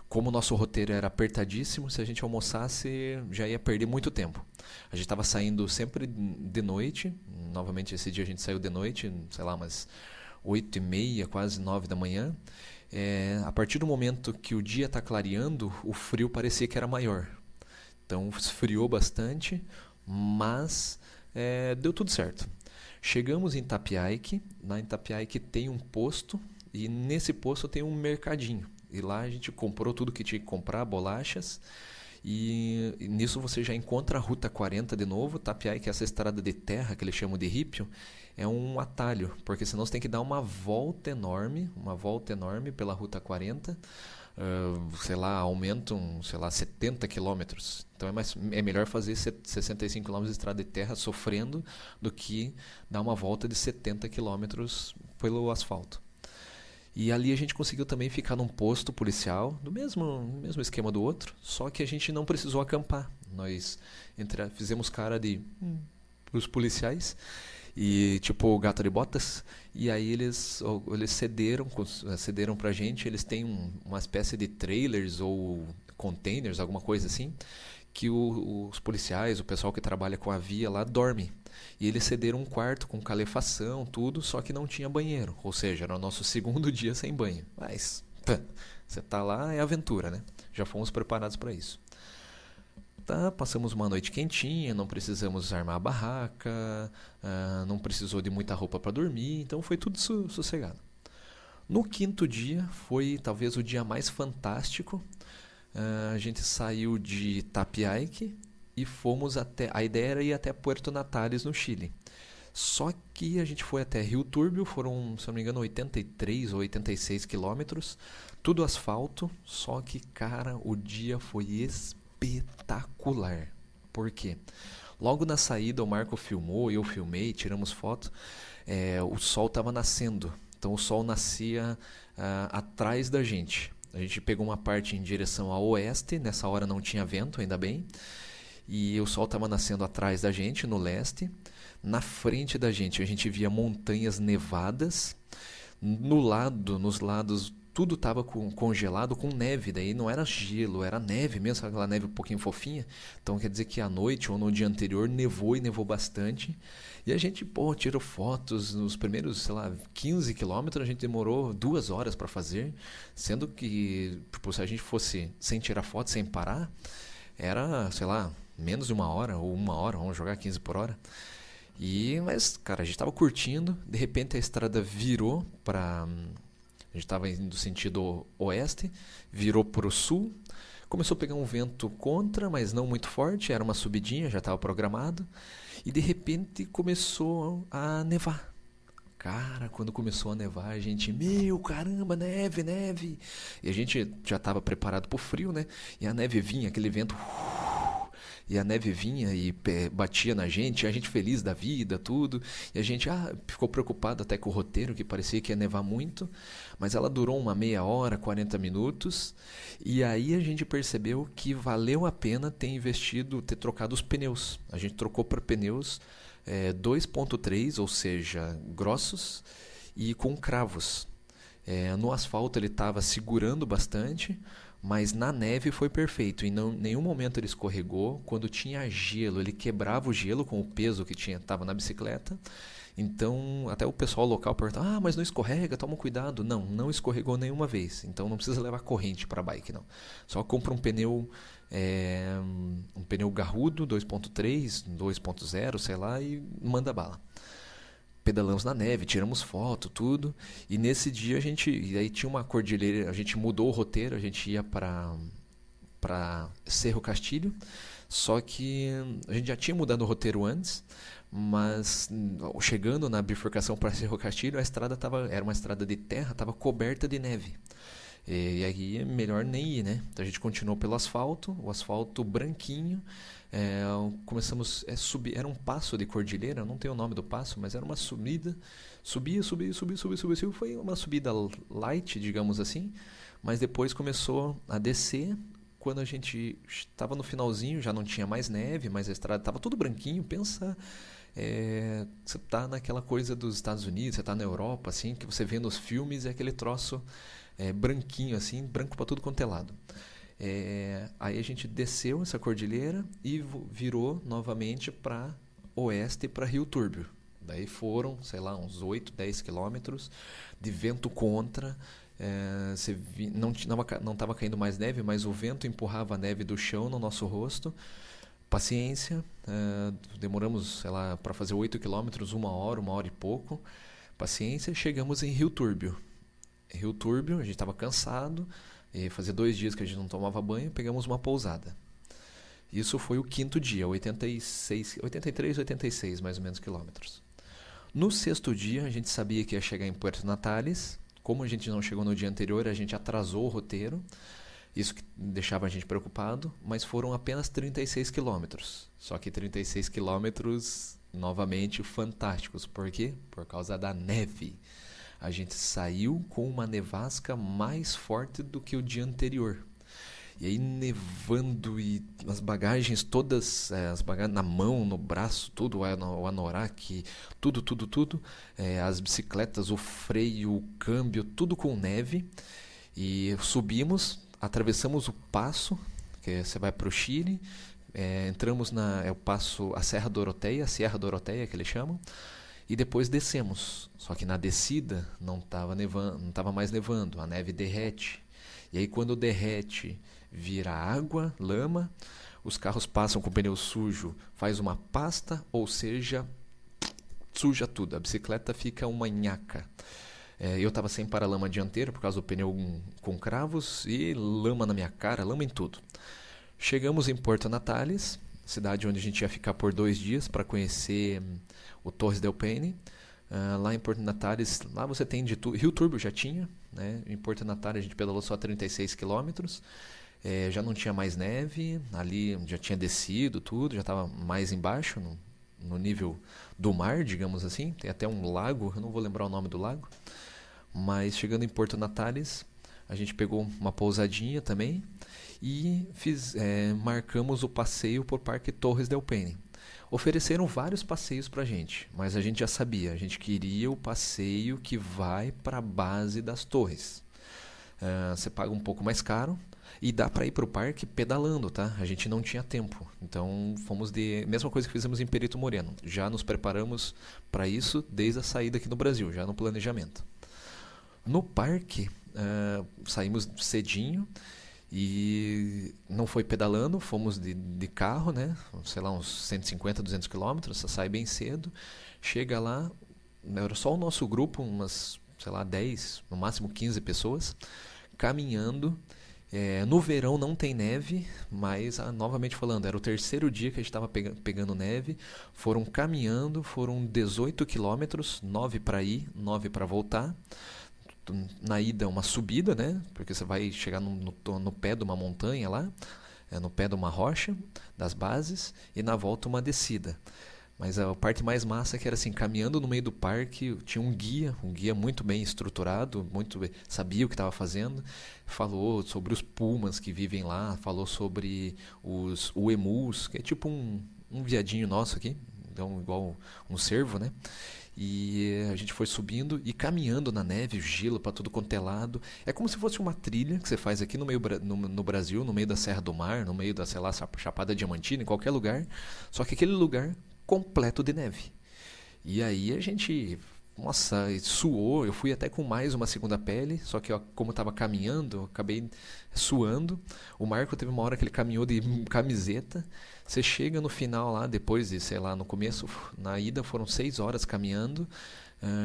Como o nosso roteiro era apertadíssimo, se a gente almoçasse já ia perder muito tempo. A gente estava saindo sempre de noite, novamente esse dia a gente saiu de noite, sei lá, umas 8h30, quase 9 da manhã. A partir do momento que o dia está clareando, o frio parecia que era maior. Então esfriou bastante, mas deu tudo certo. Chegamos em Tapiaique, lá em Tapiaique tem um posto e nesse posto tem um mercadinho. E lá a gente comprou tudo que tinha que comprar, bolachas. E nisso você já encontra a Ruta 40 de novo. Tapiai, que é essa estrada de terra que eles chamam de rípio, é um atalho. Porque senão você tem que dar uma volta enorme pela Ruta 40. Sei lá, aumentam, 70 quilômetros. Então é melhor fazer 65 quilômetros de estrada de terra sofrendo do que dar uma volta de 70 quilômetros pelo asfalto. E ali a gente conseguiu também ficar num posto policial, do mesmo esquema do outro, só que a gente não precisou acampar. Nós fizemos cara de os policiais, e tipo gato de botas, e aí eles cederam pra gente. Eles têm uma espécie de trailers ou containers, alguma coisa assim, que os policiais, o pessoal que trabalha com a via lá, dorme. E eles cederam um quarto com calefação, tudo, só que não tinha banheiro. Ou seja, era o nosso segundo dia sem banho. Mas, você tá lá, é aventura, né? Já fomos preparados para isso. Tá, passamos uma noite quentinha, não precisamos armar a barraca, não precisou de muita roupa para dormir, então foi tudo sossegado. No quinto dia, foi talvez o dia mais fantástico. A gente saiu de Tapiaique e fomos até... A ideia era ir até Puerto Natales, no Chile. Só que a gente foi até Rio Túrbio, foram, se não me engano, 83 ou 86 quilômetros. Tudo asfalto, só que, cara, o dia foi espetacular. Por quê? Logo na saída o Marco filmou, eu filmei, tiramos foto. O sol estava nascendo, então o sol nascia atrás da gente. A gente pegou uma parte em direção a oeste, nessa hora não tinha vento, ainda bem. E o sol estava nascendo atrás da gente, no leste. Na frente da gente a gente via montanhas nevadas. Nos lados, tudo estava congelado com neve. Daí não era gelo, era neve mesmo, aquela neve um pouquinho fofinha. Então quer dizer que à noite ou no dia anterior nevou e nevou bastante. E a gente, tirou fotos nos primeiros, 15 quilômetros. A gente demorou 2 horas para fazer. Sendo que, se a gente fosse sem tirar foto, sem parar, era, menos de 1 hora ou 1 hora, vamos jogar 15 por hora. Mas, cara, a gente tava curtindo. De repente a estrada virou para... A gente tava indo sentido oeste, virou para o sul. Começou a pegar um vento contra, mas não muito forte. Era uma subidinha, já estava programado. E de repente começou a nevar. Cara, quando começou a nevar, a gente... Meu, caramba, neve, neve. E a gente já estava preparado pro frio, né? E a neve vinha, aquele vento... E a neve vinha e batia na gente, e a gente feliz da vida, tudo. E a gente ficou preocupado até com o roteiro, que parecia que ia nevar muito. Mas ela durou uma meia hora, 40 minutos. E aí a gente percebeu que valeu a pena ter investido, ter trocado os pneus. A gente trocou para pneus 2.3, ou seja, grossos, e com cravos. No asfalto ele estava segurando bastante, mas na neve foi perfeito. Em nenhum momento ele escorregou. Quando tinha gelo, ele quebrava o gelo com o peso que estava na bicicleta. Então, até o pessoal local perguntava: mas não escorrega, toma cuidado. Não, não escorregou nenhuma vez. Então não precisa levar corrente para a bike, não. Só compra um pneu garrudo, 2.3, 2.0, sei lá, e manda bala. Pedalamos na neve, tiramos foto, tudo. E nesse dia e aí tinha uma cordilheira, a gente mudou o roteiro, a gente ia para Cerro Castilho, só que a gente já tinha mudado o roteiro antes, mas chegando na bifurcação para Cerro Castilho, a estrada era uma estrada de terra, estava coberta de neve. E aí é melhor nem ir, né? Então a gente continuou pelo asfalto, o asfalto branquinho. Começamos a subir, era um passo de cordilheira, não tenho o nome do passo, mas era uma subida. Subia. Foi uma subida light, digamos assim, mas depois começou a descer. Quando a gente estava no finalzinho, já não tinha mais neve, mas a estrada estava tudo branquinho. Pensa, você está naquela coisa dos Estados Unidos, você está na Europa, assim, que você vê nos filmes, é aquele troço branquinho, assim, branco para tudo quanto é lado. Aí a gente desceu essa cordilheira e virou novamente para oeste, para Rio Túrbio. Daí foram, sei lá, uns 8, 10 quilômetros de vento contra. Não estava caindo mais neve, mas o vento empurrava a neve do chão no nosso rosto. Paciência, demoramos, sei lá, para fazer 8 quilômetros, uma hora e pouco. Paciência, chegamos em Rio Túrbio. Rio Túrbio, a gente estava cansado, e fazia 2 dias que a gente não tomava banho, pegamos uma pousada. Isso foi o 5º dia, 83, 86 mais ou menos quilômetros. No 6º dia, a gente sabia que ia chegar em Puerto Natales. Como a gente não chegou no dia anterior, a gente atrasou o roteiro. Isso que deixava a gente preocupado, mas foram apenas 36 quilômetros. Só que 36 quilômetros, novamente, fantásticos. Por quê? Por causa da neve. A gente saiu com uma nevasca mais forte do que o dia anterior. E aí nevando e as bagagens todas, na mão, no braço, tudo, o anorak, tudo. As bicicletas, o freio, o câmbio, tudo com neve. E subimos, atravessamos o passo, que você vai para o Chile, entramos o passo, a Sierra Doroteia que eles chamam, e depois descemos. Só que na descida não estava mais nevando, a neve derrete. E aí quando derrete, vira água, lama, os carros passam com o pneu sujo, faz uma pasta, ou seja, suja tudo, a bicicleta fica uma nhaca. Eu estava sem paralama dianteiro por causa do pneu com cravos e lama na minha cara, lama em tudo. Chegamos em Puerto Natales, cidade onde a gente ia ficar por 2 dias para conhecer o Torres del Paine. Lá em Puerto Natales, lá você tem de tudo. Rio Túrbio já tinha, né? Em Puerto Natales a gente pedalou só 36 quilômetros. Já não tinha mais neve, ali já tinha descido tudo, já estava mais embaixo, no nível do mar, digamos assim. Tem até um lago, eu não vou lembrar o nome do lago. Mas chegando em Puerto Natales, a gente pegou uma pousadinha também e marcamos o passeio por Parque Torres del Paine. Ofereceram vários passeios pra gente, mas a gente já sabia, a gente queria o passeio que vai para a base das torres. Você paga um pouco mais caro e dá para ir para o parque pedalando, tá? A gente não tinha tempo, então fomos mesma coisa que fizemos em Perito Moreno. Já nos preparamos para isso desde a saída aqui no Brasil, já no planejamento. No parque, saímos cedinho e não foi pedalando, fomos de carro, né? Sei lá, uns 150, 200 quilômetros, você sai bem cedo, chega lá, era só o nosso grupo, umas, sei lá, 10, no máximo 15 pessoas, caminhando. No verão não tem neve, mas novamente falando, era o 3º dia que a gente estava pegando neve. Foram caminhando, foram 18 quilômetros, 9 para ir, 9 para voltar. Na ida uma subida, né? Porque você vai chegar no pé de uma montanha lá. no pé de uma rocha, das bases, e na volta uma descida. Mas a parte mais massa que era assim, caminhando no meio do parque, tinha um guia muito bem estruturado, sabia o que estava fazendo, falou sobre os pumas que vivem lá, falou sobre os uemus, que é tipo um viadinho nosso aqui, então igual um cervo, né? E a gente foi subindo e caminhando na neve, gelo para tudo quanto é lado. É como se fosse uma trilha que você faz aqui no Brasil, no meio da Serra do Mar, no meio da, sei lá, Chapada Diamantina, em qualquer lugar. Só que aquele lugar completo de neve. E aí a gente, nossa, suou. Eu fui até com mais uma segunda pele, só que ó, como eu estava caminhando, eu acabei suando. O Marco teve uma hora que ele caminhou de camiseta. Você chega no final lá, depois de, sei lá, no começo, na ida foram 6 horas caminhando.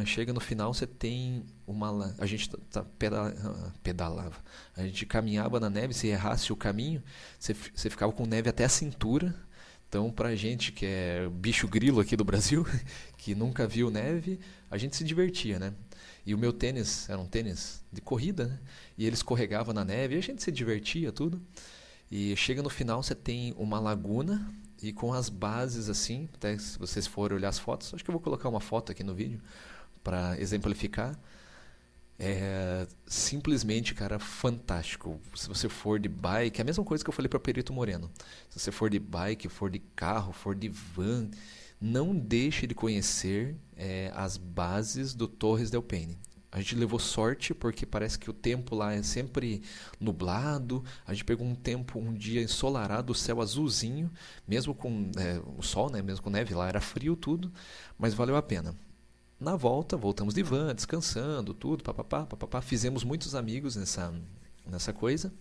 Chega no final, você tem uma. A gente pedalava. A gente caminhava na neve, se errasse o caminho, você ficava com neve até a cintura. Então, pra gente que é bicho grilo aqui do Brasil, que nunca viu neve, a gente se divertia, né? E o meu tênis era um tênis de corrida, né? E ele escorregava na neve e a gente se divertia, tudo. E chega no final, você tem uma laguna e com as bases assim, até se vocês forem olhar as fotos, acho que eu vou colocar uma foto aqui no vídeo para exemplificar. É simplesmente, cara, fantástico. Se você for de bike, é a mesma coisa que eu falei para Perito Moreno. Se você for de bike, for de carro, for de van, não deixe de conhecer as bases do Torres del Paine. A gente levou sorte porque parece que o tempo lá é sempre nublado. A gente pegou um dia ensolarado, o céu azulzinho, mesmo com o sol, né? Mesmo com neve lá, era frio tudo, mas valeu a pena. Na volta, voltamos de van, descansando, tudo, papapá, papapá. Fizemos muitos amigos nessa coisa,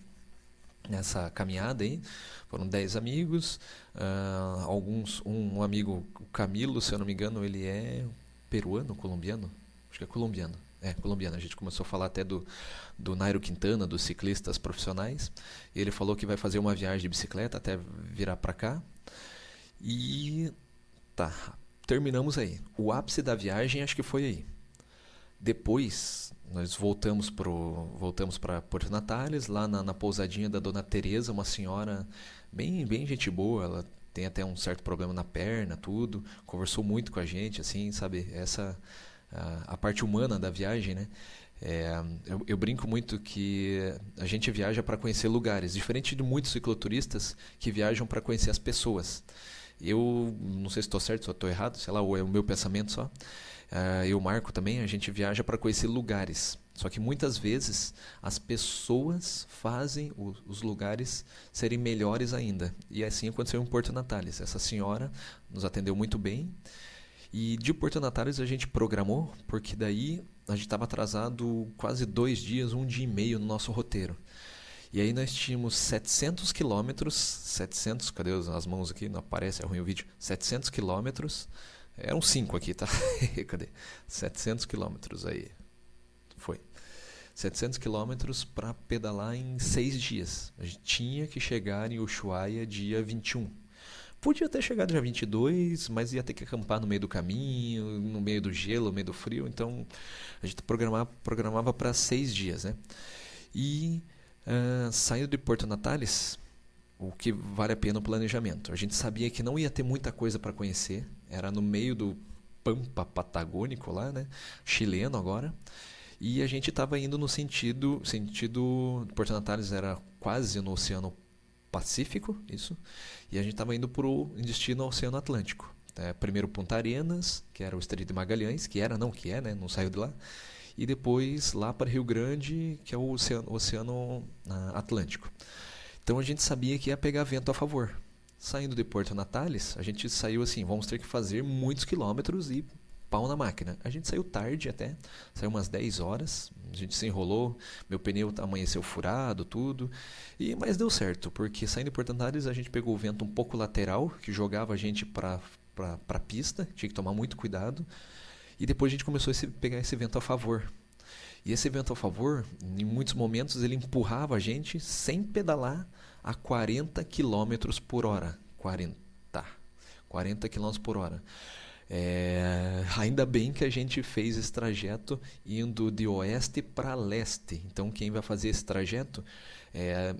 nessa caminhada aí. Foram 10 amigos, um amigo, o Camilo, se eu não me engano, ele é peruano, colombiano? Acho que é colombiano. É, colombiano. A gente começou a falar até do Nairo Quintana, dos ciclistas profissionais. E ele falou que vai fazer uma viagem de bicicleta até virar pra cá. E tá, terminamos aí. O ápice da viagem acho que foi aí. Depois, nós voltamos para Porto Natales, lá na pousadinha da Dona Teresa, uma senhora bem gente boa, ela tem até um certo problema na perna, tudo. Conversou muito com a gente, assim, sabe? A parte humana da viagem, né? Eu brinco muito que a gente viaja para conhecer lugares, diferente de muitos cicloturistas que viajam para conhecer as pessoas. Eu não sei se estou certo, se estou errado, sei lá, ou é o meu pensamento só. Eu e o Marco também, a gente viaja para conhecer lugares. Só que muitas vezes as pessoas fazem os lugares serem melhores ainda. E assim aconteceu em Porto Natales. Essa senhora nos atendeu muito bem. E de Porto Natales a gente programou, porque daí a gente estava atrasado quase 2 dias, 1 dia e meio no nosso roteiro. E aí nós tínhamos 700 quilômetros, 700, cadê as mãos aqui? Não aparece, é ruim o vídeo. 700 quilômetros, eram 5 aqui, tá? Cadê? 700 quilômetros, aí, foi. 700 quilômetros para pedalar em 6 dias. A gente tinha que chegar em Ushuaia dia 21. Podia ter chegado dia 22, mas ia ter que acampar no meio do caminho, no meio do gelo, no meio do frio. Então a gente programava para 6 dias, né? E saindo de Porto Natales, o que vale a pena o planejamento. A gente sabia que não ia ter muita coisa para conhecer. Era no meio do Pampa Patagônico lá, né? Chileno agora. E a gente estava indo no sentido Porto Natales era quase no Oceano Pacífico, isso. E a gente estava indo em destino ao Oceano Atlântico. Primeiro Punta Arenas, que era o Estreito de Magalhães, que é, né? Não saiu de lá. E depois lá para Rio Grande, que é o Oceano Atlântico. Então a gente sabia que ia pegar vento a favor. Saindo de Porto Natales, a gente saiu assim, vamos ter que fazer muitos quilômetros e pau na máquina. A gente saiu tarde até, saiu umas 10 horas, a gente se enrolou, meu pneu amanheceu furado, tudo, mas deu certo, porque saindo de Porto Natales a gente pegou o vento um pouco lateral, que jogava a gente para a pista, tinha que tomar muito cuidado, e depois a gente começou a pegar esse vento a favor. E esse vento a favor, em muitos momentos, ele empurrava a gente sem pedalar a 40 km por hora. 40 km por hora. Ainda bem que a gente fez esse trajeto indo de oeste para leste. Então, quem vai fazer esse trajeto,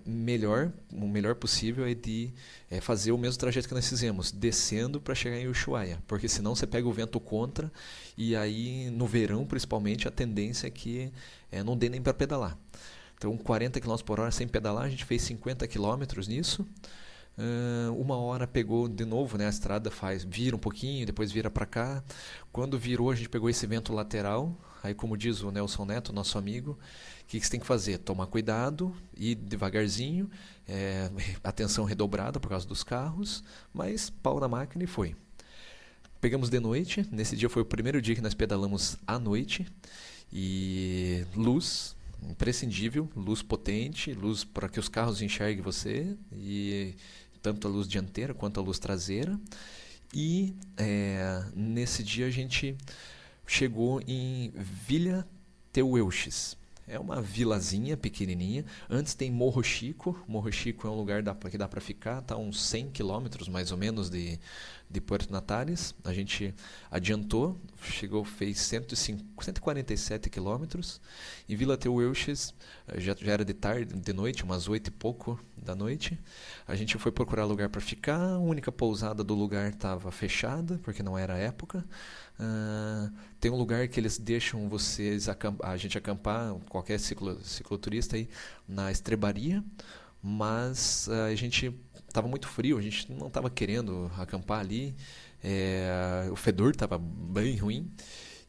o melhor possível é fazer o mesmo trajeto que nós fizemos, descendo para chegar em Ushuaia, porque senão você pega o vento contra e aí no verão, principalmente, a tendência é que não dê nem para pedalar. Então, 40 km por hora sem pedalar, a gente fez 50 km nisso. Uma hora pegou de novo, né? A estrada vira um pouquinho, depois vira para cá. Quando virou, a gente pegou esse vento lateral. Aí, como diz o Nelson Neto, nosso amigo, o que você tem que fazer? Tomar cuidado, ir devagarzinho, atenção redobrada por causa dos carros, mas pau na máquina e foi. Pegamos de noite. Nesse dia foi o primeiro dia que nós pedalamos à noite. E luz, imprescindível, luz potente, luz para que os carros enxerguem você, e tanto a luz dianteira quanto a luz traseira. E nesse dia a gente chegou em Vila Teueuches. É uma vilazinha pequenininha. Antes tem Morro Chico. Morro Chico é um lugar que dá para ficar, tá uns 100 quilômetros mais ou menos de Puerto Natales. A gente adiantou, fez 147 quilômetros. Em Vila Teueuches já era de tarde, de noite, umas 8 e pouco da noite. A gente foi procurar lugar para ficar. A única pousada do lugar estava fechada, porque não era a época. Tem um lugar que eles deixam a gente acampar, qualquer cicloturista aí, na estrebaria, mas a gente estava muito frio, a gente não estava querendo acampar ali, o fedor estava bem ruim,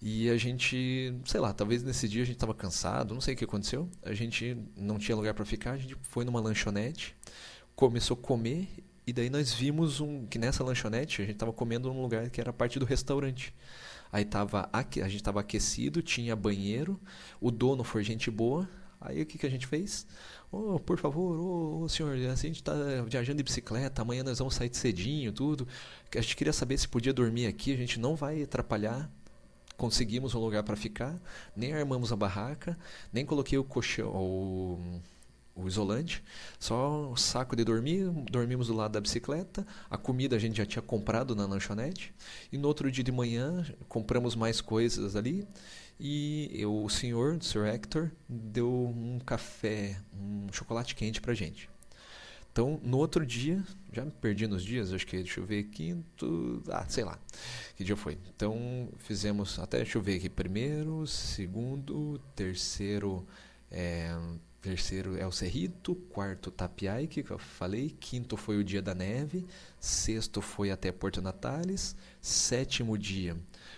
e a gente, sei lá, talvez nesse dia a gente estava cansado, não sei o que aconteceu, a gente não tinha lugar para ficar, a gente foi numa lanchonete, começou a comer, e daí nós vimos que nessa lanchonete a gente estava comendo num lugar que era parte do restaurante. Aí a gente estava aquecido, tinha banheiro, o dono foi gente boa. Aí o que a gente fez? Por favor, senhor, a gente está viajando de bicicleta, amanhã nós vamos sair de cedinho, tudo. A gente queria saber se podia dormir aqui, a gente não vai atrapalhar. Conseguimos um lugar para ficar, nem armamos a barraca, nem coloquei o colchão, o isolante, só o saco de dormir, dormimos do lado da bicicleta, a comida a gente já tinha comprado na lanchonete, e no outro dia de manhã compramos mais coisas ali, e o Sr. Hector deu um café, um chocolate quente pra gente. Então, no outro dia, já me perdi nos dias, acho que, deixa eu ver, quinto, sei lá, que dia foi. Então, fizemos, deixa eu ver aqui, primeiro, segundo, terceiro é o Cerrito, quarto Tapiaique, que eu falei, quinto foi o dia da neve, sexto foi até Porto Natales, sétimo dia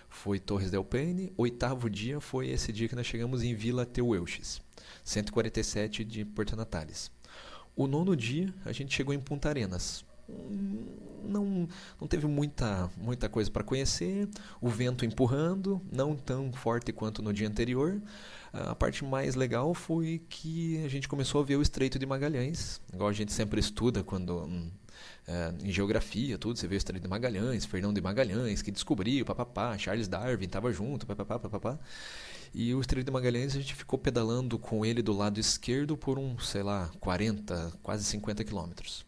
foi Torres del Paine, oitavo dia foi esse dia que nós chegamos em Vila Teueuches, 147 de Porto Natales. O nono dia a gente chegou em Punta Arenas. Não teve muita coisa para conhecer, o vento empurrando, não tão forte quanto no dia anterior. A parte mais legal foi que a gente começou a ver o Estreito de Magalhães, igual a gente sempre estuda quando em geografia, tudo, você vê o Estreito de Magalhães, Fernão de Magalhães, que descobriu, papapá, Charles Darwin estava junto, papapá. E o Estreito de Magalhães a gente ficou pedalando com ele do lado esquerdo por 40, quase 50 quilômetros.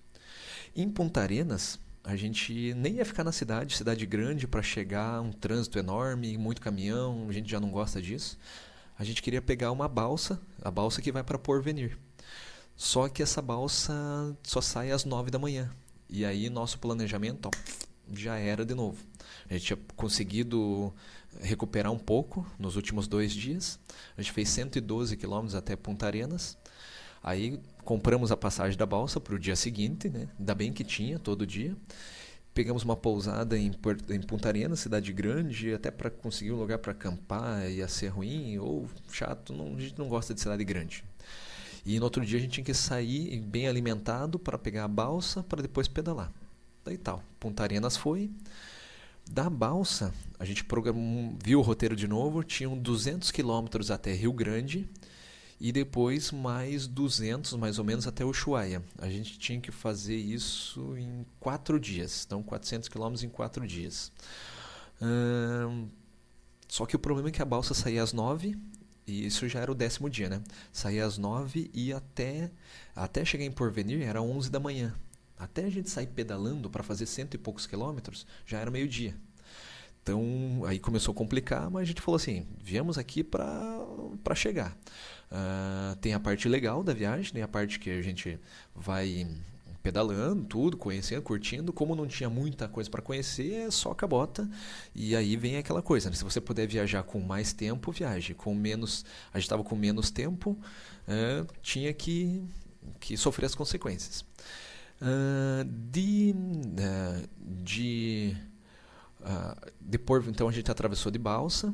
Em Punta Arenas, a gente nem ia ficar na cidade grande para chegar, um trânsito enorme, muito caminhão, a gente já não gosta disso. A gente queria pegar uma balsa, a balsa que vai para Porvenir. Só que essa balsa só sai às 9 da manhã. E aí nosso planejamento já era de novo. A gente tinha conseguido recuperar um pouco nos últimos 2 dias. A gente fez 112 quilômetros até Punta Arenas. Aí compramos a passagem da balsa para o dia seguinte, né? Ainda bem que tinha todo dia. Pegamos uma pousada em Punta Arenas, cidade grande, até para conseguir um lugar para acampar ia ser ruim ou chato, a gente não gosta de cidade grande. E no outro dia a gente tinha que sair bem alimentado para pegar a balsa para depois pedalar. Daí tal, Punta Arenas foi. Da balsa, a gente viu o roteiro de novo, tinham 200 quilômetros até Rio Grande e depois mais 200 mais ou menos até Ushuaia. A gente tinha que fazer isso em 4 dias, então 400 quilômetros em 4 dias. Só que o problema é que a balsa saía às 9, e isso já era o 10º dia, né? Saía às 9 e até chegar em Porvenir era 11 da manhã. Até a gente sair pedalando para fazer 100 e poucos quilômetros, já era meio-dia. Então, aí começou a complicar, mas a gente falou assim, viemos aqui para chegar. Tem a parte legal da viagem, tem a parte que a gente vai pedalando, tudo, conhecendo, curtindo. Como não tinha muita coisa para conhecer, é só cabota. E aí vem aquela coisa, né? Se você puder viajar com mais tempo, viaje. Com menos, a gente estava com menos tempo, tinha que sofrer as consequências. Então a gente atravessou de balsa.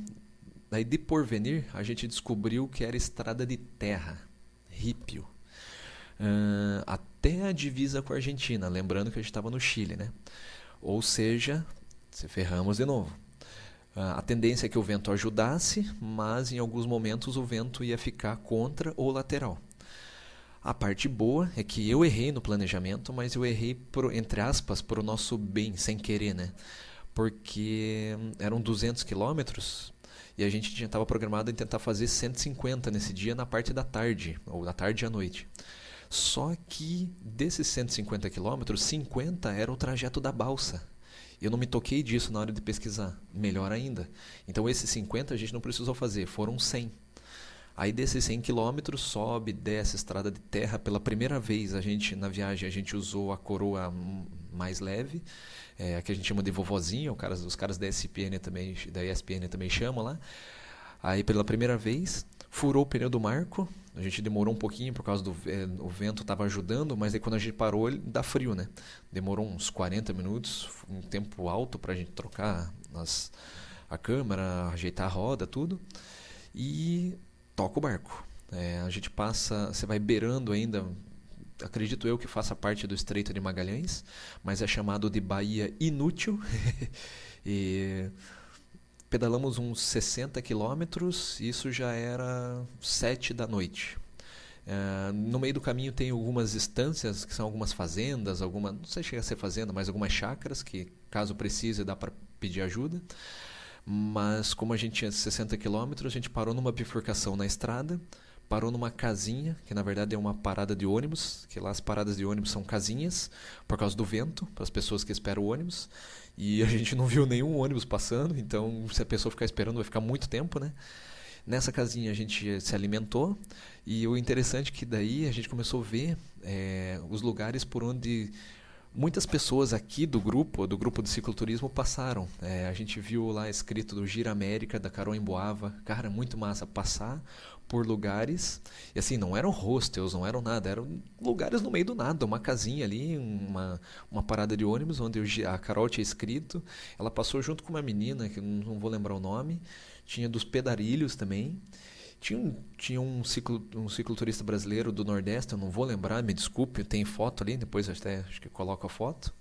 Daí de Porvenir a gente descobriu que era estrada de terra, rípio, até a divisa com a Argentina, lembrando que a gente estava no Chile, né? Ou seja, se ferramos de novo. A tendência é que o vento ajudasse, mas em alguns momentos o vento ia ficar contra ou lateral. A parte boa é que eu errei no planejamento, mas eu errei, entre aspas, para o nosso bem, sem querer, né? Porque eram 200 quilômetros e a gente estava programado em tentar fazer 150 nesse dia na parte da tarde, ou da tarde à noite. Só que desses 150 quilômetros, 50 era o trajeto da balsa. Eu não me toquei disso na hora de pesquisar, melhor ainda. Então esses 50 a gente não precisou fazer, foram 100. Aí desses 100 quilômetros, sobe, desce estrada de terra. Pela primeira vez na viagem a gente usou a coroa mais leve, a que a gente chama de vovozinha, os caras da ESPN também chamam lá. Aí pela primeira vez, furou o pneu do Marco. A gente demorou um pouquinho por causa o vento estava ajudando, mas aí quando a gente parou, ele dá frio, né? Demorou uns 40 minutos, um tempo alto para a gente trocar a câmera, ajeitar a roda, tudo. E toca o barco. A gente passa, você vai beirando ainda, acredito eu que faça parte do Estreito de Magalhães, mas é chamado de Baía Inútil. E pedalamos uns 60 quilômetros, isso já era 7 da noite. No meio do caminho tem algumas estâncias, que são algumas fazendas, não sei se chega a ser fazenda, mas algumas chácaras, que caso precise dá para pedir ajuda. Mas como a gente tinha 60 quilômetros, a gente parou numa bifurcação na estrada, parou numa casinha, que na verdade é uma parada de ônibus, que lá as paradas de ônibus são casinhas, por causa do vento, para as pessoas que esperam o ônibus. E a gente não viu nenhum ônibus passando, então se a pessoa ficar esperando vai ficar muito tempo, né? Nessa casinha a gente se alimentou, e o interessante é que daí a gente começou a ver os lugares por onde muitas pessoas aqui do grupo de cicloturismo passaram. A gente viu lá escrito do Gira América, da Carol Emboava. Cara, muito massa passar por lugares. E assim, não eram hostels, não eram nada. Eram lugares no meio do nada. Uma casinha ali, uma parada de ônibus, onde a Carol tinha escrito. Ela passou junto com uma menina, que eu não vou lembrar o nome. Tinha dos Pedarilhos também. Tinha um cicloturista brasileiro do Nordeste, eu não vou lembrar, me desculpe, tem foto ali, depois até acho que coloco a foto.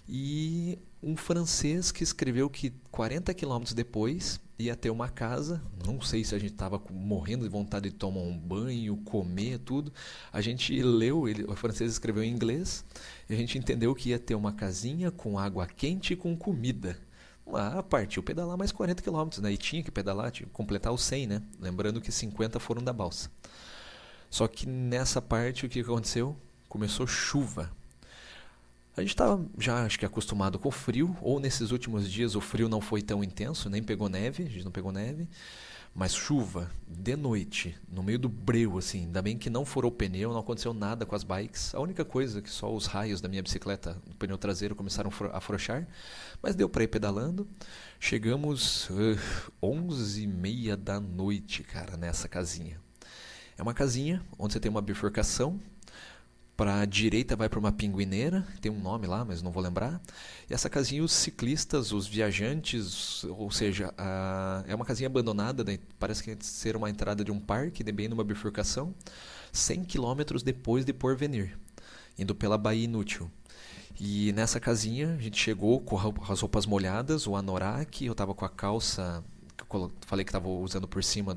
E um francês que escreveu que 40 quilômetros depois ia ter uma casa, não sei se a gente estava morrendo de vontade de tomar um banho, comer, tudo. A gente leu, o francês escreveu em inglês, e a gente entendeu que ia ter uma casinha com água quente e com comida. Partiu pedalar mais 40 quilômetros, né? E tinha que pedalar, tinha que completar os 100, né? Lembrando que 50 foram da balsa. Só que nessa parte, o que aconteceu? Começou chuva. A gente estava já, acho que, acostumado com o frio, ou nesses últimos dias o frio não foi tão intenso, nem pegou neve, a gente não pegou neve. Mas chuva, de noite, no meio do breu, assim, ainda bem que não furou o pneu, não aconteceu nada com as bikes. A única coisa é que só os raios da minha bicicleta, do pneu traseiro, começaram a afrouxar. Mas deu para ir pedalando. Chegamos 11h30 da noite, cara, nessa casinha. É uma casinha onde você tem uma bifurcação. Para a direita vai para uma pinguineira, tem um nome lá, mas não vou lembrar. E essa casinha, os ciclistas, os viajantes, ou seja, é uma casinha abandonada, né? Parece que ser uma entrada de um parque, bem numa bifurcação, 100 quilômetros depois de Porvenir, indo pela Baía Inútil. E nessa casinha a gente chegou com as roupas molhadas, o anorak, eu estava com a calça, que eu falei que estava usando por cima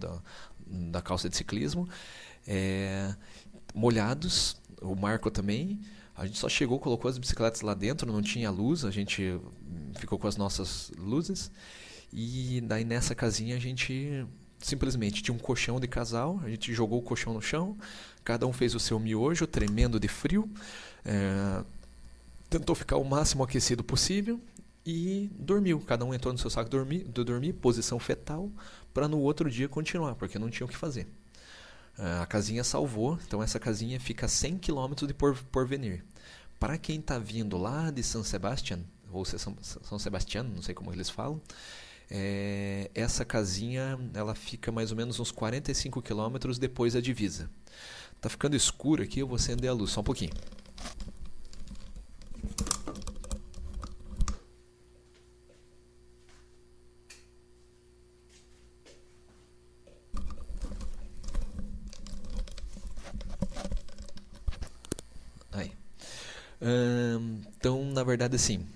da calça de ciclismo, molhados. O Marco também. A gente só chegou, colocou as bicicletas lá dentro, não tinha luz, a gente ficou com as nossas luzes. E daí nessa casinha a gente simplesmente tinha um colchão de casal, a gente jogou o colchão no chão, cada um fez o seu miojo, tremendo de frio, tentou ficar o máximo aquecido possível. e dormiu. Cada um entrou no seu saco dormir, posição fetal, para no outro dia continuar, porque não tinha o que fazer. A casinha salvou, então essa casinha fica a 100 km de Porvenir. Para quem está vindo lá de San Sebastián, ou São Sebastián, não sei como eles falam, essa casinha ela fica mais ou menos uns 45 km depois da divisa. Tá ficando escuro aqui, eu vou acender a luz só um pouquinho. Aí. Então, na verdade, assim,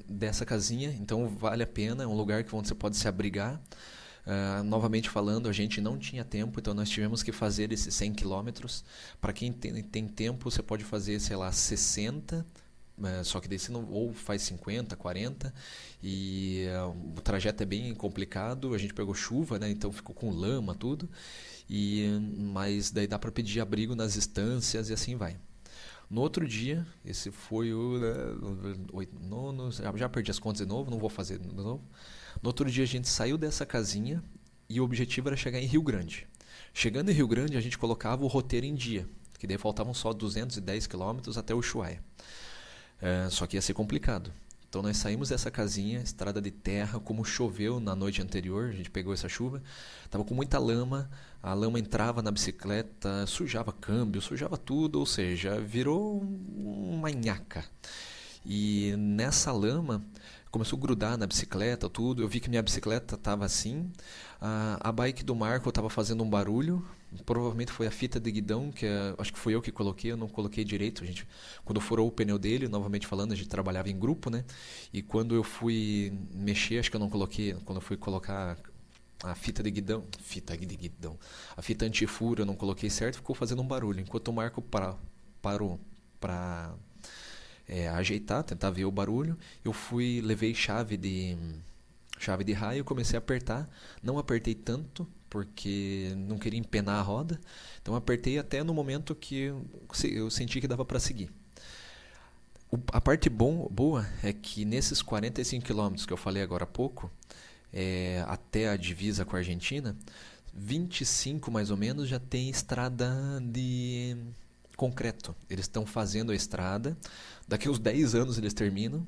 dessa casinha, então vale a pena, é um lugar onde você pode se abrigar. Novamente falando, a gente não tinha tempo, então nós tivemos que fazer esses 100 quilômetros. Para quem tem tempo, você pode fazer, sei lá, 60, só que daí você não, ou faz 50, 40, e o trajeto é bem complicado. A gente pegou chuva, né, então ficou com lama, tudo, mas daí dá para pedir abrigo nas estâncias e assim vai. No outro dia, esse foi o nono, já perdi as contas de novo, não vou fazer de novo. No outro dia a gente saiu dessa casinha e o objetivo era chegar em Rio Grande. Chegando em Rio Grande a gente colocava o roteiro em dia, que daí faltavam só 210 quilômetros até Ushuaia. Só que ia ser complicado. Então nós saímos dessa casinha, estrada de terra, como choveu na noite anterior, a gente pegou essa chuva, estava com muita lama, a lama entrava na bicicleta, sujava câmbio, sujava tudo, ou seja, virou uma nhaca. E nessa lama começou a grudar na bicicleta, tudo. Eu vi que minha bicicleta estava assim. A bike do Marco estava fazendo um barulho. Provavelmente foi a fita de guidão, acho que fui eu que coloquei, eu não coloquei direito. Quando furou o pneu dele, novamente falando, a gente trabalhava em grupo, né? E quando eu fui mexer, acho que eu não coloquei, quando eu fui colocar a fita de guidão, a fita antifuro eu não coloquei certo, ficou fazendo um barulho. Enquanto o Marco parou para ajeitar, tentar ver o barulho, eu levei chave de raio, comecei a apertar, não apertei tanto porque não queria empenar a roda, então apertei até no momento que eu senti que dava para seguir. A parte boa é que nesses 45 quilômetros que eu falei agora há pouco, até a divisa com a Argentina, 25 mais ou menos já tem estrada de concreto. Eles estão fazendo a estrada, daqui uns 10 anos eles terminam.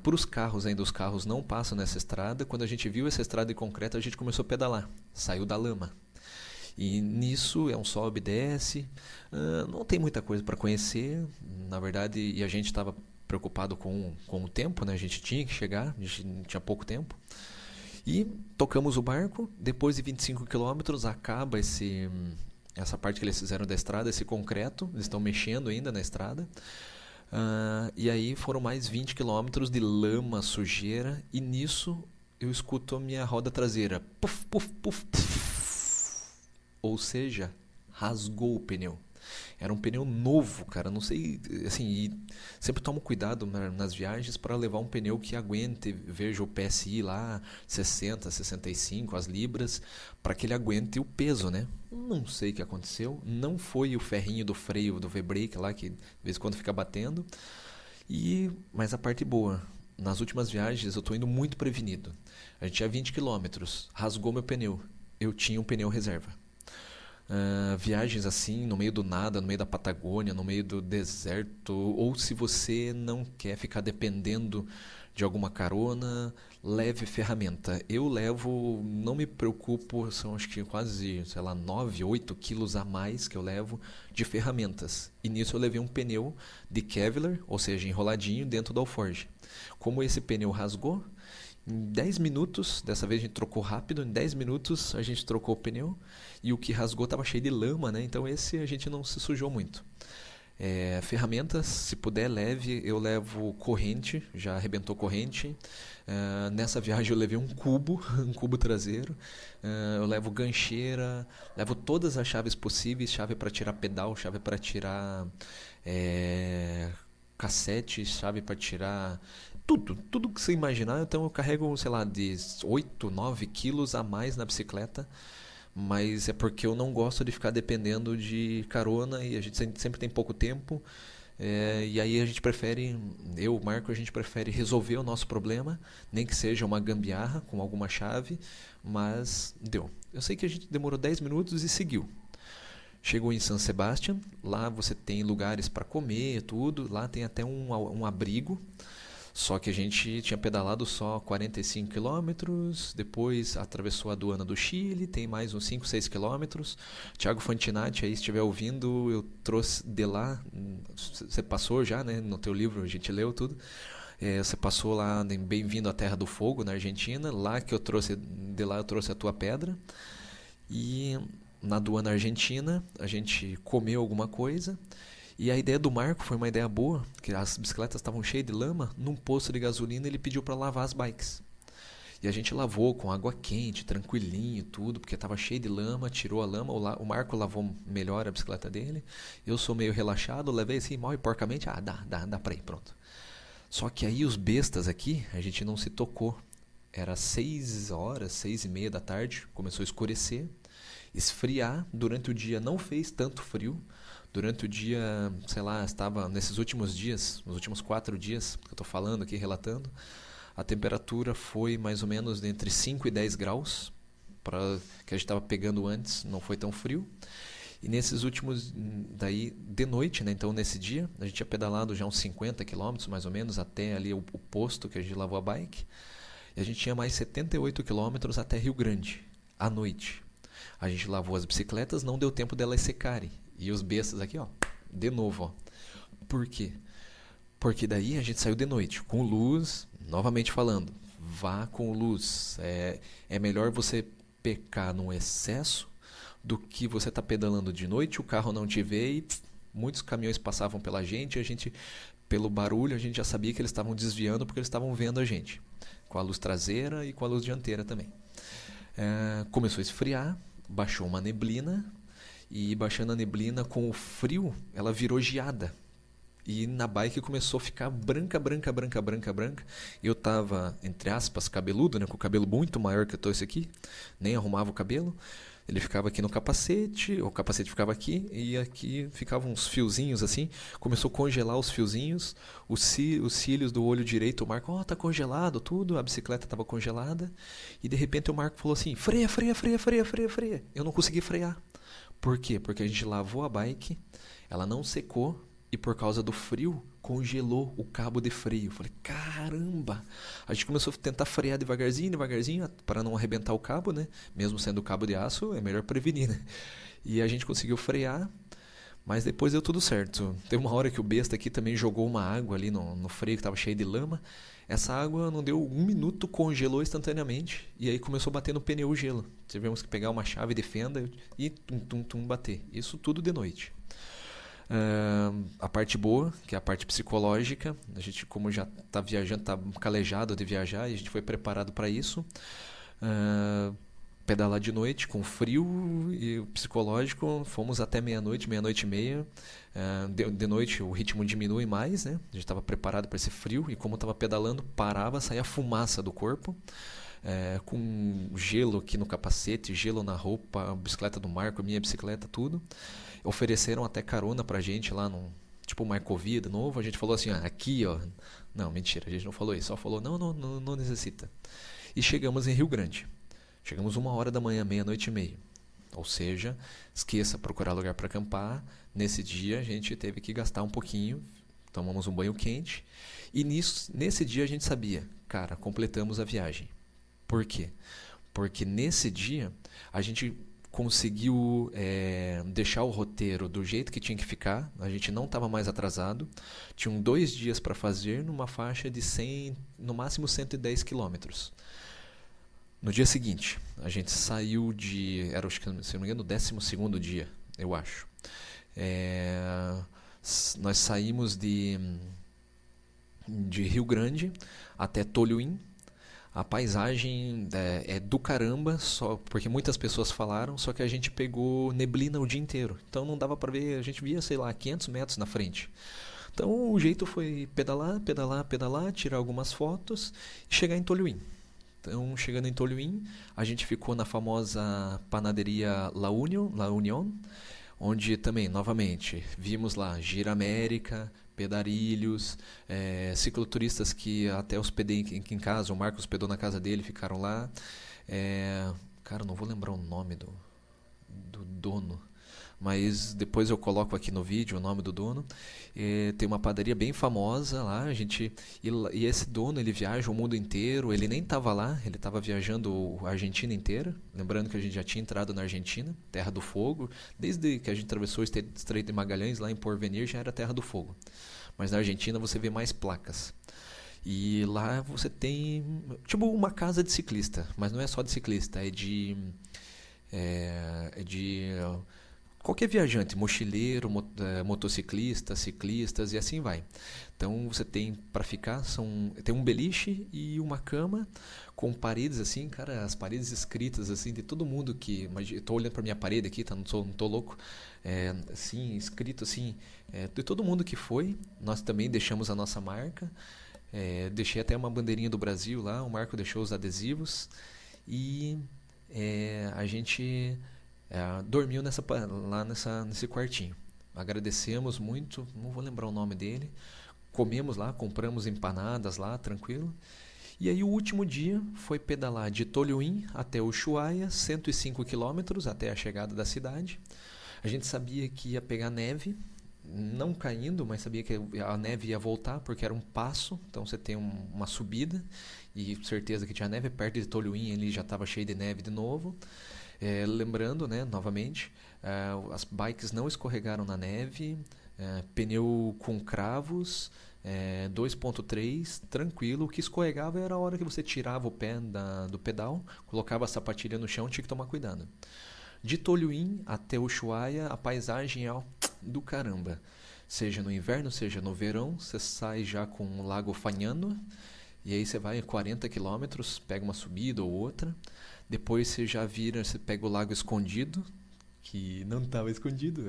Para os carros ainda, os carros não passam nessa estrada. Quando a gente viu essa estrada de concreto, a gente começou a pedalar, saiu da lama. E nisso é um sobe e desce, não tem muita coisa para conhecer, na verdade, e a gente estava preocupado com o tempo, né? A gente tinha que chegar, a gente tinha pouco tempo. E tocamos o barco, depois de 25 quilômetros acaba essa parte que eles fizeram da estrada, esse concreto, eles estão mexendo ainda na estrada. E aí foram mais 20 quilômetros de lama, sujeira, e nisso eu escuto a minha roda traseira. Puf, puf, puf, puf. Ou seja, rasgou o pneu. Era um pneu novo, cara, não sei, assim, e sempre tomo cuidado nas viagens para levar um pneu que aguente, veja o PSI lá, 60, 65, as libras, para que ele aguente o peso, né? Não sei o que aconteceu, não foi o ferrinho do freio do V-brake lá, que de vez em quando fica batendo, mas a parte boa, nas últimas viagens eu estou indo muito prevenido. A gente tinha 20 quilômetros, rasgou meu pneu, eu tinha um pneu reserva. Viagens assim, no meio do nada, no meio da Patagônia, no meio do deserto, ou se você não quer ficar dependendo de alguma carona, leve ferramenta. Eu levo, não me preocupo, são acho que quase, sei lá, 9, 8 quilos a mais que eu levo de ferramentas. E nisso eu levei um pneu de Kevlar, ou seja, enroladinho dentro do alforge. Como esse pneu rasgou, em 10 minutos, dessa vez a gente trocou rápido, em 10 minutos a gente trocou o pneu e o que rasgou estava cheio de lama, né? Então esse a gente não se sujou muito. Ferramentas, se puder leve, eu levo corrente, já arrebentou corrente. Nessa viagem eu levei um cubo, um cubo traseiro. Eu levo gancheira, levo todas as chaves possíveis, chave para tirar pedal, chave para tirar cassete, chave para tirar tudo que você imaginar. Então eu carrego, sei lá, de 8, 9 quilos a mais na bicicleta, mas é porque eu não gosto de ficar dependendo de carona e a gente sempre tem pouco tempo. E aí a gente prefere, eu, o Marco, a gente prefere resolver o nosso problema, nem que seja uma gambiarra com alguma chave, mas deu. Eu sei que a gente demorou 10 minutos e seguiu. Chegou em San Sebastián, lá você tem lugares para comer, tudo, lá tem até um abrigo, só que a gente tinha pedalado só 45 quilômetros, depois atravessou a aduana do Chile, tem mais uns 5, 6 quilômetros. Thiago Fantinatti, aí se estiver ouvindo, eu trouxe de lá, você passou já, né, no teu livro, a gente leu tudo. Você passou lá em Bem-vindo à Terra do Fogo, na Argentina, lá que eu trouxe, de lá eu trouxe a tua pedra. E na aduana argentina, a gente comeu alguma coisa. E a ideia do Marco foi uma ideia boa, que as bicicletas estavam cheias de lama. Num posto de gasolina ele pediu para lavar as bikes. E a gente lavou com água quente, tranquilinho, tudo, porque estava cheio de lama, tirou a lama. O Marco lavou melhor a bicicleta dele. Eu sou meio relaxado, levei assim mal e porcamente. Dá pra ir, pronto. Só que aí os bestas aqui, a gente não se tocou. Era 6 horas, 6:30 da tarde, começou a escurecer. Esfriar, durante o dia não fez tanto frio. Durante o dia, sei lá, estava nesses últimos dias, nos últimos 4 dias que eu estou falando aqui, relatando, a temperatura foi mais ou menos entre 5 e 10 graus, para que a gente estava pegando antes, não foi tão frio. E nesses últimos, daí de noite, né, então nesse dia, a gente tinha pedalado já uns 50 quilômetros mais ou menos, até ali o posto que a gente lavou a bike. E a gente tinha mais 78 quilômetros até Rio Grande, à noite. A gente lavou as bicicletas, não deu tempo delas secarem. E os bestas aqui, ó, de novo, ó. Por quê? Porque daí a gente saiu de noite, com luz, novamente falando, vá com luz. É melhor você pecar no excesso do que você tá pedalando de noite, o carro não te vê e muitos caminhões passavam pela gente, e a gente, pelo barulho, a gente já sabia que eles estavam desviando porque eles estavam vendo a gente, com a luz traseira e com a luz dianteira também. Começou a esfriar, baixou uma neblina, e baixando a neblina com o frio, ela virou geada. E na bike começou a ficar branca. Eu tava, entre aspas, cabeludo, né, com o cabelo muito maior que eu tô esse aqui, nem arrumava o cabelo. Ele ficava aqui no capacete, o capacete ficava aqui, e aqui ficavam uns fiozinhos assim. Começou a congelar os fiozinhos, os cílios do olho direito. O Marco, tá congelado tudo, a bicicleta estava congelada. E de repente o Marco falou assim, freia. Eu não consegui frear. Por quê? Porque a gente lavou a bike, ela não secou, e por causa do frio, congelou o cabo de freio. Eu falei, caramba! A gente começou a tentar frear devagarzinho, para não arrebentar o cabo, né? Mesmo sendo cabo de aço, é melhor prevenir, né? E a gente conseguiu frear, mas depois deu tudo certo. Teve uma hora que o besta aqui também jogou uma água ali no freio que estava cheio de lama. Essa água não deu 1 minuto, congelou instantaneamente. E aí começou a bater no pneu o gelo. Tivemos que pegar uma chave de fenda e bater. Isso tudo de noite. A parte boa, que é a parte psicológica, a gente, como já está viajando, está calejado de viajar, e a gente foi preparado para isso. Pedalar de noite com frio e o psicológico, fomos até meia-noite e meia. De noite o ritmo diminui mais, né? A gente estava preparado para esse frio, e como estava pedalando, parava, saía fumaça do corpo. Com gelo aqui no capacete, gelo na roupa, a bicicleta do Marco, a minha bicicleta, tudo. Ofereceram até carona pra gente lá no tipo Marcovia de novo. A gente falou assim, aqui, ó. Não, mentira, a gente não falou isso, só falou não necessita. E chegamos em Rio Grande. Chegamos 1h da manhã, meia-noite e meia. Ou seja, esqueça procurar lugar para acampar. Nesse dia a gente teve que gastar um pouquinho, tomamos um banho quente. E nesse dia a gente sabia, cara, completamos a viagem. Por quê? Porque nesse dia a gente conseguiu deixar o roteiro do jeito que tinha que ficar. A gente não estava mais atrasado. Tinham 2 dias para fazer numa faixa de 100, no máximo 110 quilômetros. No dia seguinte, a gente saiu era, se não me engano, o 12º dia, eu acho. Nós saímos de Rio Grande até Tolhuin. A paisagem é do caramba, só porque muitas pessoas falaram, só que a gente pegou neblina o dia inteiro. Então não dava para ver, a gente via, sei lá, 500 metros na frente. Então o jeito foi pedalar, tirar algumas fotos e chegar em Tolhuin. Então, chegando em Tolhuin, a gente ficou na famosa panaderia La Union, onde também, novamente, vimos lá Gira América, pedarilhos, cicloturistas que até hospedei aqui em casa, o Marcos hospedou na casa dele, ficaram lá. Cara, não vou lembrar o nome do dono, mas depois eu coloco aqui no vídeo o nome do dono. Tem uma padaria bem famosa lá, e esse dono ele viaja o mundo inteiro. Ele nem estava lá, ele estava viajando a Argentina inteira. Lembrando que a gente já tinha entrado na Argentina, Terra do Fogo. Desde que a gente atravessou o Estreito de Magalhães, lá em Porvenir já era Terra do Fogo. Mas na Argentina você vê mais placas. E lá você tem tipo uma casa de ciclista, mas não é só de ciclista, é de qualquer viajante, mochileiro, motociclista, ciclistas e assim vai. Então você tem para ficar, tem um beliche e uma cama com paredes assim, cara, as paredes escritas assim de todo mundo que, eu tô olhando para minha parede aqui, tá, não tô louco, assim, escrito assim, de todo mundo que foi. Nós também deixamos a nossa marca, deixei até uma bandeirinha do Brasil lá, o Marco deixou os adesivos e a gente dormiu nesse quartinho. Agradecemos muito, não vou lembrar o nome dele. Comemos lá, compramos empanadas lá, tranquilo. E aí o último dia foi pedalar de Tolhuin até Ushuaia, 105 quilômetros até a chegada da cidade. A gente sabia que ia pegar neve, não caindo, mas sabia que a neve ia voltar porque era um passo, então você tem uma subida e certeza que tinha neve. Perto de Tolhuin ele já estava cheio de neve de novo. Lembrando, né, novamente, as bikes não escorregaram na neve, pneu com cravos, 2.3, tranquilo. O que escorregava era a hora que você tirava o pé do pedal, colocava a sapatilha no chão, tinha que tomar cuidado. De Tolhuin até Ushuaia, a paisagem é do caramba. Seja no inverno, seja no verão, você sai já com o Lago Fagnano, e aí você vai 40 quilômetros, pega uma subida ou outra. Depois você pega o Lago Escondido, que não estava escondido,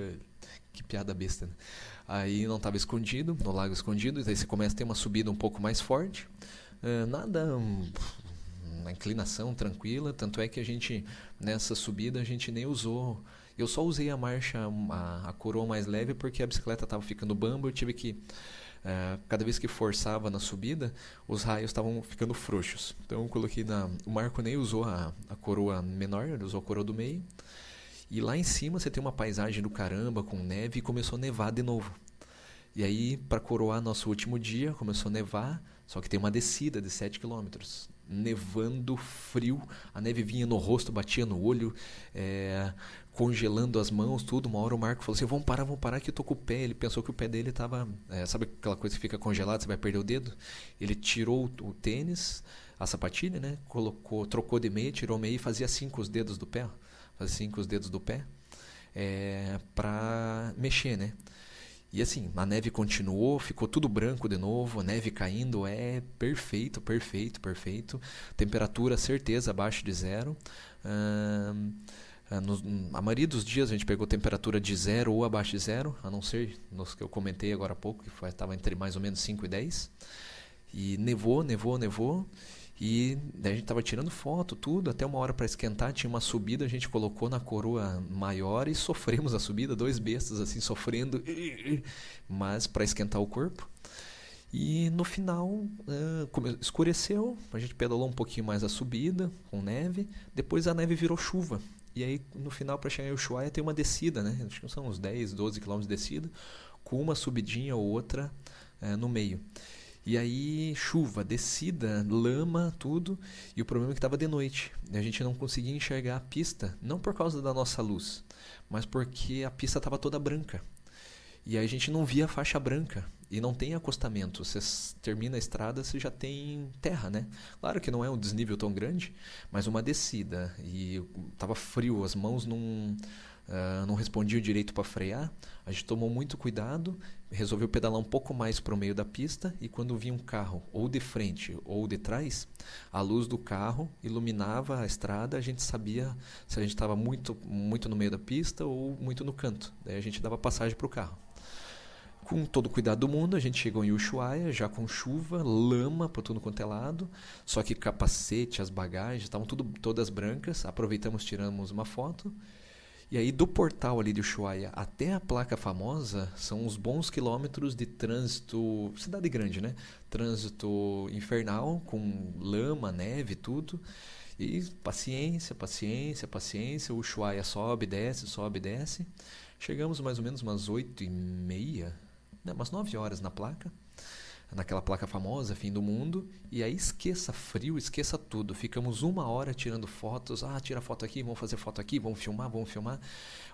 que piada besta, né? Aí não estava escondido, no Lago Escondido, daí você começa a ter uma subida um pouco mais forte, uma inclinação tranquila, tanto é que nessa subida a gente nem usou, eu só usei a marcha, a coroa mais leve, porque a bicicleta estava ficando bamba, eu tive que cada vez que forçava na subida, os raios estavam ficando frouxos. Então eu coloquei o Marco nem usou a coroa menor, ele usou a coroa do meio. E lá em cima você tem uma paisagem do caramba com neve, e começou a nevar de novo. E aí, para coroar nosso último dia, começou a nevar, só que tem uma descida de 7 quilômetros. Nevando, frio, a neve vinha no rosto, batia no olho, congelando as mãos, tudo. Uma hora o Marco falou assim, vamos parar que eu tô com o pé. Ele pensou que o pé dele tava, sabe aquela coisa que fica congelada, você vai perder o dedo? Ele tirou o tênis, a sapatilha, né? Trocou de meia, tirou meia e fazia assim com os dedos do pé, pra mexer, né? E assim, a neve continuou, ficou tudo branco de novo, a neve caindo, perfeito. Temperatura, certeza, abaixo de zero. A maioria dos dias a gente pegou temperatura de zero ou abaixo de zero, a não ser nos que eu comentei agora há pouco, que estava entre mais ou menos 5 e 10. E nevou. E daí a gente estava tirando foto, tudo, até uma hora para esquentar, tinha uma subida, a gente colocou na coroa maior e sofremos a subida, 2 bestas assim sofrendo, mas para esquentar o corpo. E no final escureceu, a gente pedalou um pouquinho mais a subida com neve, depois a neve virou chuva. E aí no final, para chegar em Ushuaia, tem uma descida, né? Acho que são uns 10, 12 quilômetros de descida, com uma subidinha ou outra no meio. E aí, chuva, descida, lama, tudo. E o problema é que estava de noite. E a gente não conseguia enxergar a pista, não por causa da nossa luz, mas porque a pista estava toda branca. E aí a gente não via a faixa branca. E não tem acostamento. Você termina a estrada, você já tem terra, né? Claro que não é um desnível tão grande, mas uma descida. E estava frio, as mãos não respondiam direito para frear. A gente tomou muito cuidado, resolveu pedalar um pouco mais para o meio da pista, e quando vinha um carro ou de frente ou de trás, a luz do carro iluminava a estrada, a gente sabia se a gente estava muito, muito no meio da pista ou muito no canto. Daí a gente dava passagem para o carro. Com todo o cuidado do mundo, a gente chegou em Ushuaia, já com chuva, lama por tudo quanto é lado, só que capacete, as bagagens, estavam todas brancas. Aproveitamos, tiramos uma foto. E aí do portal ali de Ushuaia até a placa famosa são uns bons quilômetros de trânsito, cidade grande, né? Trânsito infernal, com lama, neve, tudo. E paciência, paciência, paciência. O Ushuaia sobe, desce, sobe, desce. Chegamos mais ou menos umas 8h30, né? Umas 9 horas na placa. Naquela placa famosa, fim do mundo, e aí esqueça frio, esqueça tudo. Ficamos 1 hora tirando fotos. Ah, tira foto aqui, vamos fazer foto aqui, vamos filmar, vamos filmar.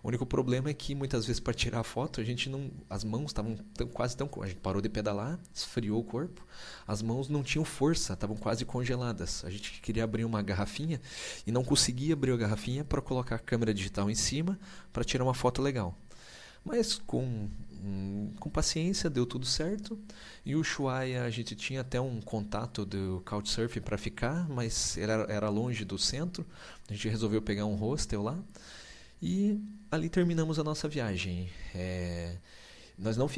O único problema é que muitas vezes para tirar foto a gente não, as mãos estavam quase tão, a gente parou de pedalar, esfriou o corpo, as mãos não tinham força, estavam quase congeladas. A gente queria abrir uma garrafinha e não conseguia abrir a garrafinha para colocar a câmera digital em cima para tirar uma foto legal. Mas com paciência deu tudo certo. E o Ushuaia a gente tinha até um contato do Couchsurfing para ficar, mas era longe do centro. A gente resolveu pegar um hostel lá e ali terminamos a nossa viagem. Nós não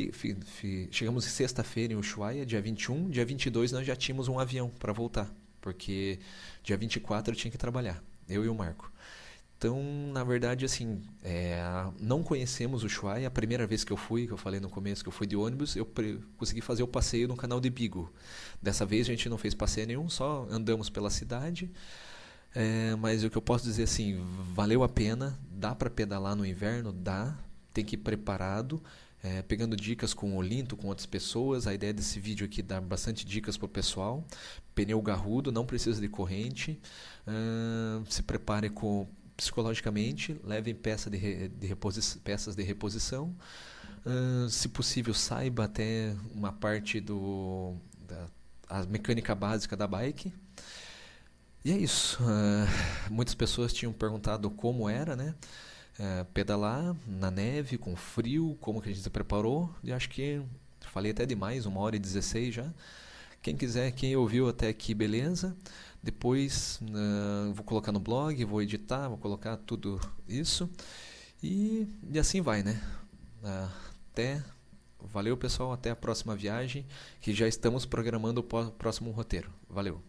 chegamos sexta-feira em Ushuaia, dia 21. Dia 22 nós já tínhamos um avião para voltar, porque dia 24 eu tinha que trabalhar, eu e o Marco. Então, na verdade, assim, não conhecemos o Ushuaia. A primeira vez que eu fui, que eu falei no começo que eu fui de ônibus, eu consegui fazer o passeio no canal de Beagle. Dessa vez a gente não fez passeio nenhum, só andamos pela cidade. Mas o que eu posso dizer assim, valeu a pena, dá para pedalar no inverno, dá, tem que ir preparado, pegando dicas com o Olinto, com outras pessoas. A ideia desse vídeo aqui é dar bastante dicas para o pessoal. Pneu garrudo, não precisa de corrente, se prepare psicologicamente, levem peças de reposição. Se possível, saiba até uma parte a mecânica básica da bike. E é isso. Muitas pessoas tinham perguntado como era, né? Pedalar na neve, com frio, como que a gente se preparou. E acho que falei até demais, 1h16 já. Quem quiser, quem ouviu até aqui, beleza. Depois vou colocar no blog, vou editar, vou colocar tudo isso. E assim vai, né? Valeu, pessoal. Até a próxima viagem, que já estamos programando o próximo roteiro. Valeu.